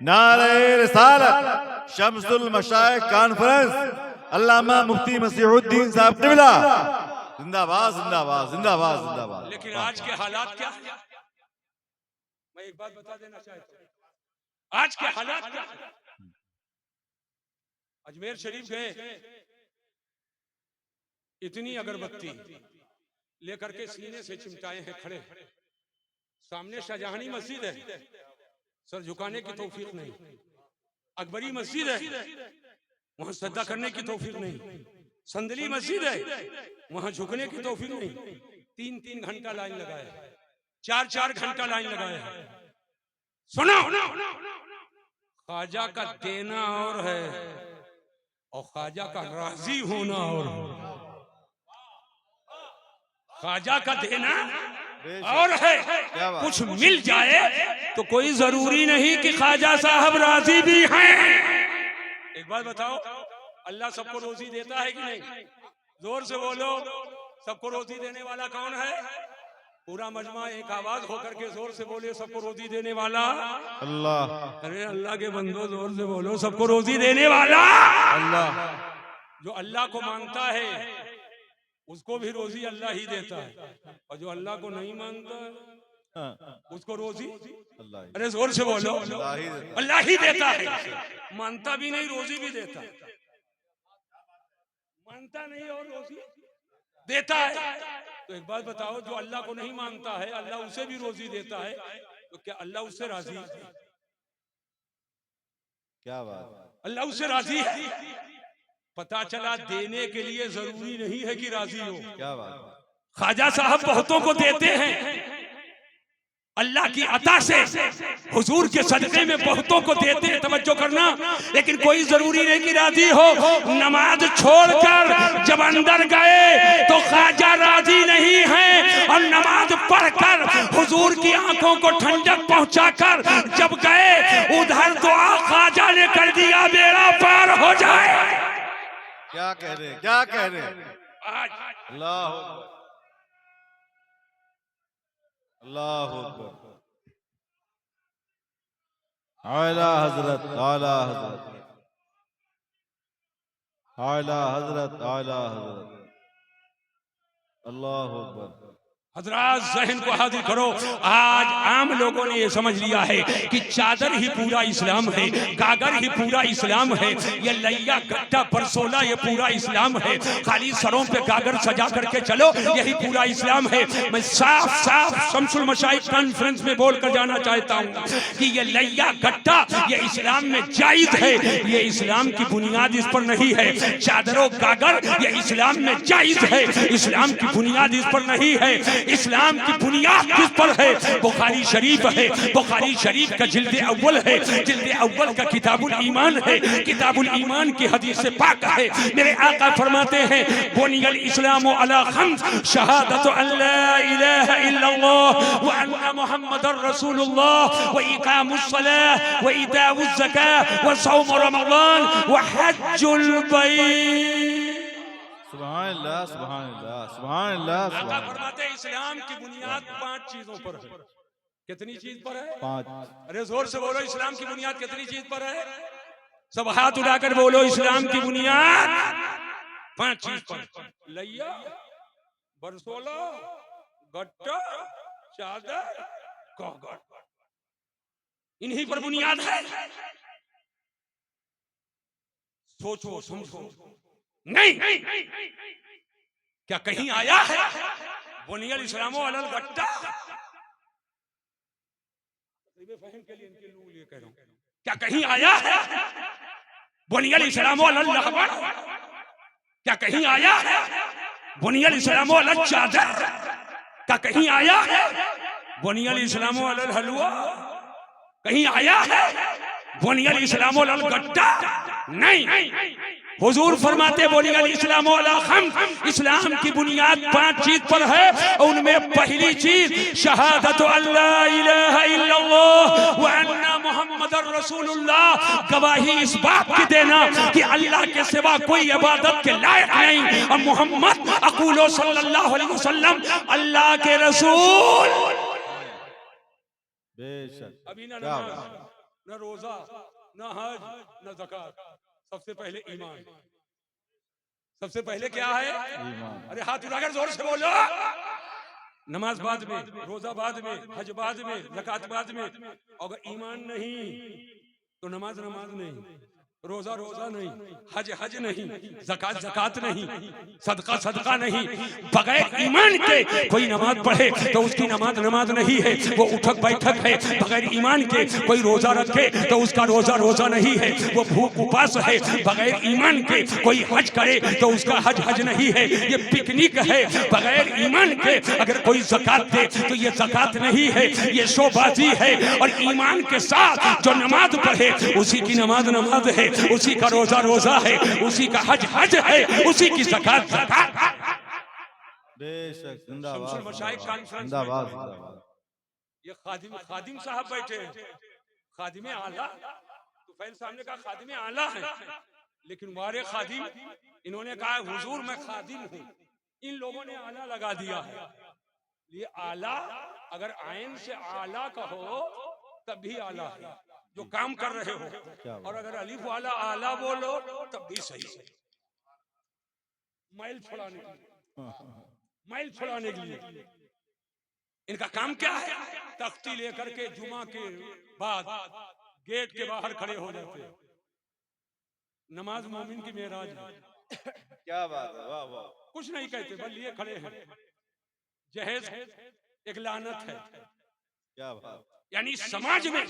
नारे रिसालत, शम्सुल मशाइख कॉन्फ्रेंस, अल्लामा मुफ्ती मसीहुद्दीन साहब क़िबला, जिंदाबाद जिंदाबाद जिंदाबाद जिंदाबाद। लेकिन आज के हालात क्या है? मैं एक बात बता देना चाहता हूं, आज के हालात क्या है? अजमेर शरीफ गए, इतनी अगरबत्ती लेकर के सीने से चिमटाए हैं खड़े, सामने शाहजहानी मस्जिद है, सर झुकाने की तौफीक नहीं, अकबरी मस्जिद है वहां सजदा करने की तौफीक नहीं, संदली मस्जिद है वहां झुकने की तौफीक नहीं। 3-3 घंटा लाइन लगाया, 4-4 घंटा लाइन लगाया। सुनो, ख्वाजा का देना और है और ख्वाजा का राजी होना और है। ख्वाजा का देना और है, कुछ मिल जाए तो कोई जरूरी नहीं कि ख्वाजा साहब राजी भी हैं। एक बात बताओ, अल्लाह सबको रोजी देता है कि नहीं? जोर से बोलो, सबको रोजी देने वाला कौन है? पूरा मजमा एक आवाज होकर के जोर से बोले, सबको रोजी देने वाला अल्लाह। अरे अल्लाह के बंदो जोर से बोलो, सबको रोजी देने वाला अल्लाह। जो अल्लाह को मानता है उसको भी रोजी अल्लाह ही देता है, और जो अल्लाह को नहीं मानता उसको रोजी अल्लाह। अरे जोर से बोलो, अल्लाह ही देता है। मानता भी नहीं रोजी भी देता है, मानता नहीं और रोजी देता है। तो एक बात बताओ, जो अल्लाह को नहीं मानता है अल्लाह उसे भी रोजी देता है, तो क्या अल्लाह उससे राजी है? क्या बात, अल्लाह उससे राजी है। पता चला देने के लिए जरूरी नहीं है कि राजी हो। क्या बात। ख्वाजा साहब बहुतों को देते हैं अल्लाह की अता से, हुजूर के सदक़े में बहुतों को देते हैं, तवज्जो करना। लेकिन कोई जरूरी नहीं कि राजी हो। नमाज छोड़कर जब अंदर गए तो ख्वाजा राजी नहीं है, पढ़कर हुजूर की आंखों को ठंडक पहुंचाकर जब गए उधर दुआ ख्वाजा ने कर दिया बेड़ा पार हो जाए। क्या कह रहे हैं, क्या कह रहे हैं? आज अल्लाह अकबर, अल्लाह अकबर। आला हजरत, आला हजरत, आला हजरत, आला हजरत, अल्लाह अकबर। हजरात जहन को हाजिर करो। आज आम लोगों ने ये समझ लिया है कि चादर ही पूरा इस्लाम है, गागर ही पूरा इस्लाम है, ये लैया गट्टा परसोला ये पूरा इस्लाम है, खाली सरों पे गागर सजा करके चलो यही पूरा इस्लाम है। मैं साफ साफ शम्सुल मशाइख कॉन्फ्रेंस में बोलकर जाना चाहता हूँ कि ये लैया गट्टा ये इस्लाम में जायज है, ये इस्लाम की बुनियाद इस पर नहीं है। चादरों गागर ये इस्लाम में जायज है, इस्लाम की बुनियाद इस पर नहीं है। इस्लाम की बुनियाद किस पर है? बुखारी शरीफ है, बुखारी शरीफ का जिल्द अव्वल है, जिल्द अव्वल का किताबुल ईमान है, किताबुल ईमान की हदीस पाक है। मेरे आका फरमाते हैं बुनियल इस्लामु अला खम्स शहादतु अल्ला इलाहा इल्लल्लाह व अन्ना मुहम्मदुर रसूलुल्लाह व इकामुस सलाह व इताउज ज़कात व सौम रमज़ान व हज्जुल बैत। सुभान अल्लाह, सुभान अल्लाह, सुभान अल्लाह, आका सुभान अल्लाह। फरमाते हैं इस्लाम की बुनियाद 5 चीजों पर है। कितनी चीज पर है? 5। अरे जोर से बोलो, इस्लाम की बुनियाद कितनी चीज पर है? सब हाथ उठाकर बोलो, इस्लाम की बुनियाद 5 चीज पर। लैया, बरसोला, गट्टा, चादर, गागर, इन्हीं पर बुनियाद है। सोचो समझो। नहीं, क्या कहीं आया है बुनियल इस्लामो अलल गट्टा? क्या कहीं आया है बुनियल इस्लामो अलल लहबर? क्या कहीं आया है बुनियल इस्लामो अलल चादर? क्या कहीं आया है बुनियल इस्लामो अलल हलवा? कहीं आया है बुनियल इस्लामो अलल गट्टा? नहीं, हुजूर फरमाते बुनियल इस्लामो अला खम्स, इस्लाम की बुनियाद 5 चीज पर है। उनमें पहली चीज शहादतु अल्ला इलाहा इल्लल्लाह व अन्ना मुहम्मदुर रसूलुल्लाह, गवाही इस बात की देना कि अल्लाह के सिवा कोई इबादत के लायक नहीं और मोहम्मद अक़ूलो सल्लल्लाहु अलैहि वसल्लम अल्लाह के रसूल। बेशक। अभी ना क्या नमाज, बात। न रोजा, न हज, न ज़कात, सबसे पहले ईमान। सबसे पहले क्या है? ईमान। अरे हाथ उठाकर जोर से बोलो। नमाज बाद में, रोजा बाद में, हज बाद में, ज़कात बाद में। अगर ईमान नहीं तो नमाज नमाज नहीं, रोजा रोजा नहीं, हज हज नहीं, ज़कात ज़कात नहीं, सदका सदका नहीं। बगैर ईमान के कोई नमाज पढ़े तो उसकी नमाज नमाज नहीं है, वो उठक बैठक है। बगैर ईमान के कोई रोजा रखे तो उसका रोजा रोजा नहीं है, वो भूख उपास है। बगैर ईमान के कोई हज करे तो उसका हज हज नहीं है, ये पिकनिक है। बगैर ईमान के अगर कोई ज़कात दे तो ये ज़कात नहीं है, ये शोबाजी है। और ईमान के साथ जो नमाज पढ़े उसी की नमाज नमाज है, उसी का रोजा रोजा है, उसी का हज हज है, उसी की ज़कात ज़कात। बेशक। जिंदाबाद, शम्सुल मशाइख कॉन्फ्रेंस जिंदाबाद, में जिंदाबाद। ये खादिम साहब बैठे हैं, खादिम आला। तो फैल साहब ने कहा खादिम आला है, लेकिन वारे खादिम, इन्होंने कहा हुजूर मैं खादिम हूँ। इन लोगों ने आला लगा दिया है। ये आला अगर आयन से आला कहो तब भी आला है, जो काम कर रहे हो। और अगर अलिफ वाला आला बोलो तब भी सही है। मैल छुड़ाने के लिए, मैल छुड़ाने के लिए इनका काम क्या है? तख्ती लेकर के जुमा के बाद गेट के बाहर खड़े हो जाते हैं। नमाज मोमिन की मेराज है। क्या बात है, वाह वाह। कुछ नहीं कहते, बस लिए खड़े हैं। जहेज एक लानत है। क्या बात। यानी समाज में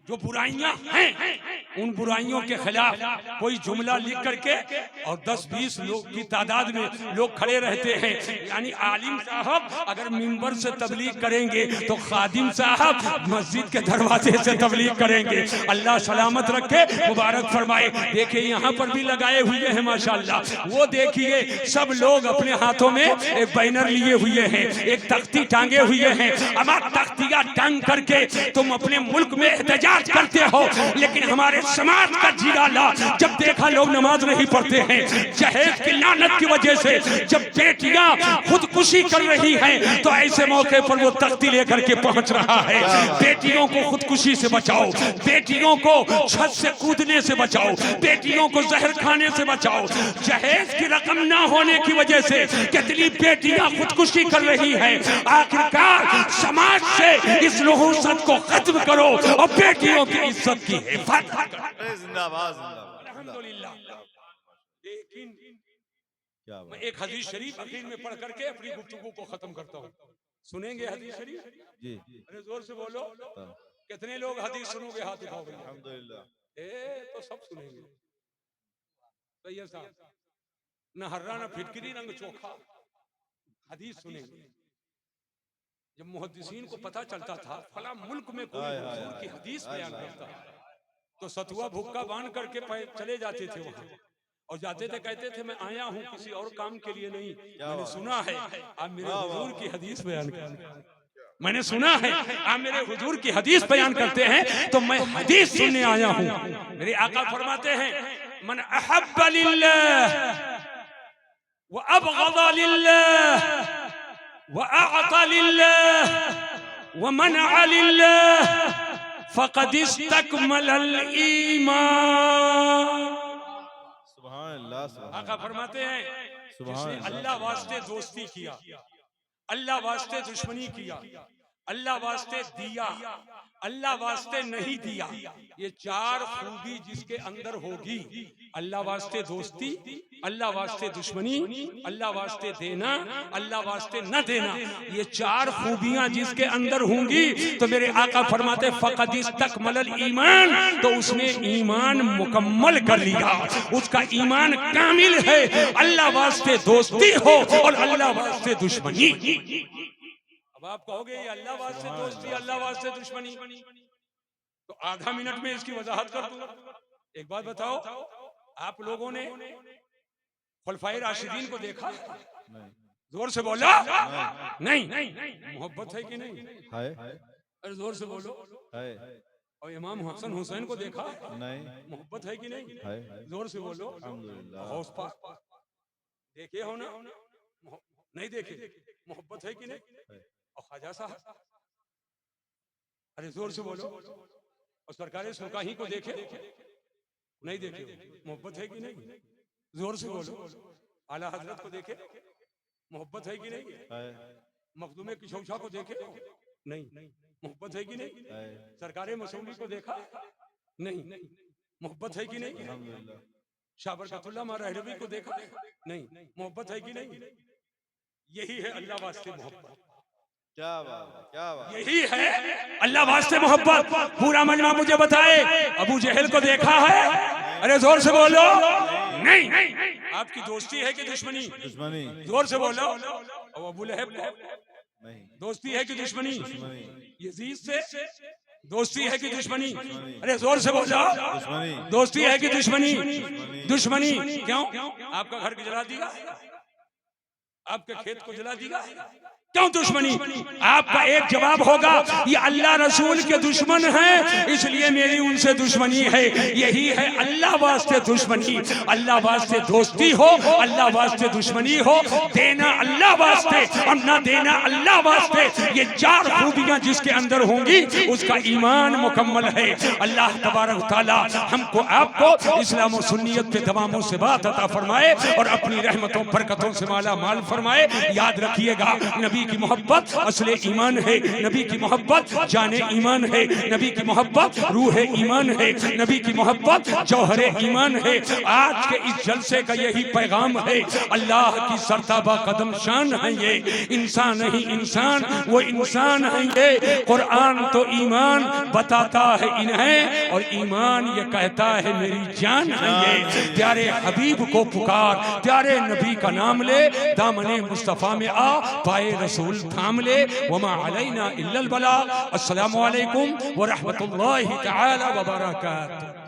जो बुराइयां हैं उन बुराइयों के खिलाफ कोई जुमला लिख करके और 10-20 लोग की तादाद में लोग खड़े रहते हैं। यानी आलिम साहब अगर मिंबर से तबलीग करेंगे तो खादिम साहब मस्जिद के दरवाजे से तबलीग करेंगे। अल्लाह सलामत रखे, मुबारक फरमाए। देखिए यहाँ पर भी लगाए हुए हैं माशाल्लाह। वो देखिए सब लोग अपने हाथों में एक बैनर लिए हुए हैं, एक तख्ती टांगे हुए हैं। अब तख्तियां टांग करके तुम अपने मुल्क में एहतजाज करते हो, लेकिन हमारे समाज का जिगाला जब देखा लोग नमाज नहीं पढ़ते हैं, जहेज की लानत की वजह से जब बेटियां खुदकुशी कर रही हैं, तो ऐसे मौके पर वो तख्ती लेकर के पहुंच रहा है। बेटियों को खुदकुशी से बचाओ, बेटियों को छत से कूदने से बचाओ, बेटियों को जहर खाने से बचाओ। जहेज की रकम ना होने की वजह से कितनी बेटियां खुदकुशी कर रही हैं। आखिरकार समाज से इस नहुसत को खत्म करो और बेटियों की इज्जत की हिफाजत करो। जिंदाबाद जिंदाबाद अल्हम्दुलिल्लाह। लेकिन क्या मैं बात एक हदीस शरीफ आखिर में पढ़ करके अपनी गुफ्तगू को खत्म करता हूँ। सुनेंगे हदीस शरीफ? जी अरे जोर से बोलो। कितने लोग हदीस सुनोगे? हाथ उठाओ। अल्हम्दुलिल्लाह। तो सब सुनेंगे। सही है साहब, न हर्रा न फिटकरी रंग चोखा। हदीस सुनेंगे। जब मुहद्दिसीन को पता चलता था फला मुल्क में कोई हुजूर की हदीस बयान करता है, तो सतुआ भुक्का बांध करके चले जाते थे वहां, और जाते थे कहते थे मैं आया हूं किसी और काम के लिए नहीं, मैंने सुना है आप मेरे हुजूर की हदीस बयान करते हैं, मैंने सुना है आप मेरे हुजूर की हदीस बयान करते हैं, तो मैं हदीस सुनने आया हूं। मेरे आका फरमाते हैं मन अहब्ब लिल्लाह व अबग़ज़ लिल्लाह वअअता लिल्लाह वमनअ लिल्लाह फ़क़द इस्तकमलल ईमान। सुभान अल्लाह। आका फरमाते हैं जिसने अल्लाह वास्ते दोस्ती किया, अल्लाह वास्ते दुश्मनी किया, अल्लाह वास्ते दिया, अल्लाह वास्ते नहीं दिया, ये चार खूबी जिसके अंदर होगी, अल्लाह वास्ते दोस्ती, अल्लाह वास्ते दुश्मनी, अल्लाह वास्ते देना, अल्लाह वास्ते न देना, ये चार खूबियां जिसके अंदर होंगी, तो मेरे आका फरमाते फ़क़द इस्तकमलल ईमान, तो उसने ईमान मुकम्मल कर लिया, उसका ईमान कामिल है। अल्लाह वास्ते दोस्ती हो और अल्लाह वास्ते दुश्मनी। अब आप कहोगे ये अल्लाह वास्ते दोस्ती, अल्लाह वास्ते दुश्मनी, तो आधा मिनट में इसकी वजाहत कर दूं। एक बात बताओ, आप लोगों ने खुलफाए राशिदीन को देखा? जोर से बोलो। नहीं। मोहब्बत है कि नहीं? अरे जोर से बोलो। और इमाम हसन हुसैन को देखा? नहीं। मोहब्बत है कि नहीं? जोर से बोलो। गौस पाक देखे हो ना? नहीं देखे? मोहब्बत है कि नहीं? और ख्वाजा साहब? अरे जोर से बोलो। और सरकार सुल्तानी को देखे? नहीं देखे? मोहब्बत है कि नहीं? जोर से बोलो। आला हजरत को देखे? मोहब्बत है कि नहीं? मखदूमे किशौशा को देखे? नहीं। मोहब्बत है कि नहीं? सरकार मसूली को देखा? नहीं। मोहब्बत है कि नहीं? शाह बरकतुल्लाह महरवी को देखा? नहीं। मोहब्बत है कि नहीं? यही है अल्लाह वास्ते मोहब्बत। क्या बात, क्या बात। यही है अल्लाह वास्ते मोहब्बत। पूरा मजमा मुझे बताए, अबू जहल को देखा है? अरे जोर से बोलो। नहीं। आपकी दोस्ती है कि दुश्मनी? दुश्मनी। जोर से बोलो। और अबू लहब को नहीं दोस्ती है कि दुश्मनी? यजीद से दोस्ती है कि दुश्मनी? अरे जोर से बोलो। दोस्ती है कि दुश्मनी? दुश्मनी। क्यों? आपका घर जला दिया, आपके खेत को जला दिया, क्यों दुश्मनी? आपका एक जवाब होगा ये अल्लाह रसूल के दुश्मन हैं, इसलिए मेरी उनसे दुश्मनी है। यही है अल्लाह वास्ते दुश्मनी। अल्लाह वास्ते दोस्ती हो, अल्लाह वास्ते दुश्मनी हो, देना अल्लाह वास्ते और न देना अल्लाह वास्ते, ये चार खूबियां जिसके अंदर होंगी उसका ईमान मुकम्मल है। अल्लाह तबारक तआला हमको आपको इस्लाम और सुन्नियत के तमामों से बात अता फरमाए और अपनी रहमतों बरकतों से माला माल फरमाए, याद रखिएगा नबी की मोहब्बत असले ईमान है, नबी की मोहब्बत जाने ईमान है, नबी की मोहब्बत रूह ईमान है, नबी की मोहब्बत जौहरे ईमान है। आज के इस जलसे का यही पैगाम है, अल्लाह की सरताबा कदम शान है ये, इंसान नहीं इंसान वो इंसान है ये। कुरान तो ईमान बताता है इन्हें और ईमान ये कहता है मेरी जान है ये। प्यारे हबीब को पुकार, प्यारे नबी का नाम ले, दामने मुस्तफा में आ, पाए रसूल थाम ले। वमा अलैना इल्लल बलाग। अस्सलामु अलैकुम व रहमतुल्लाहि तआला व बरकातहू।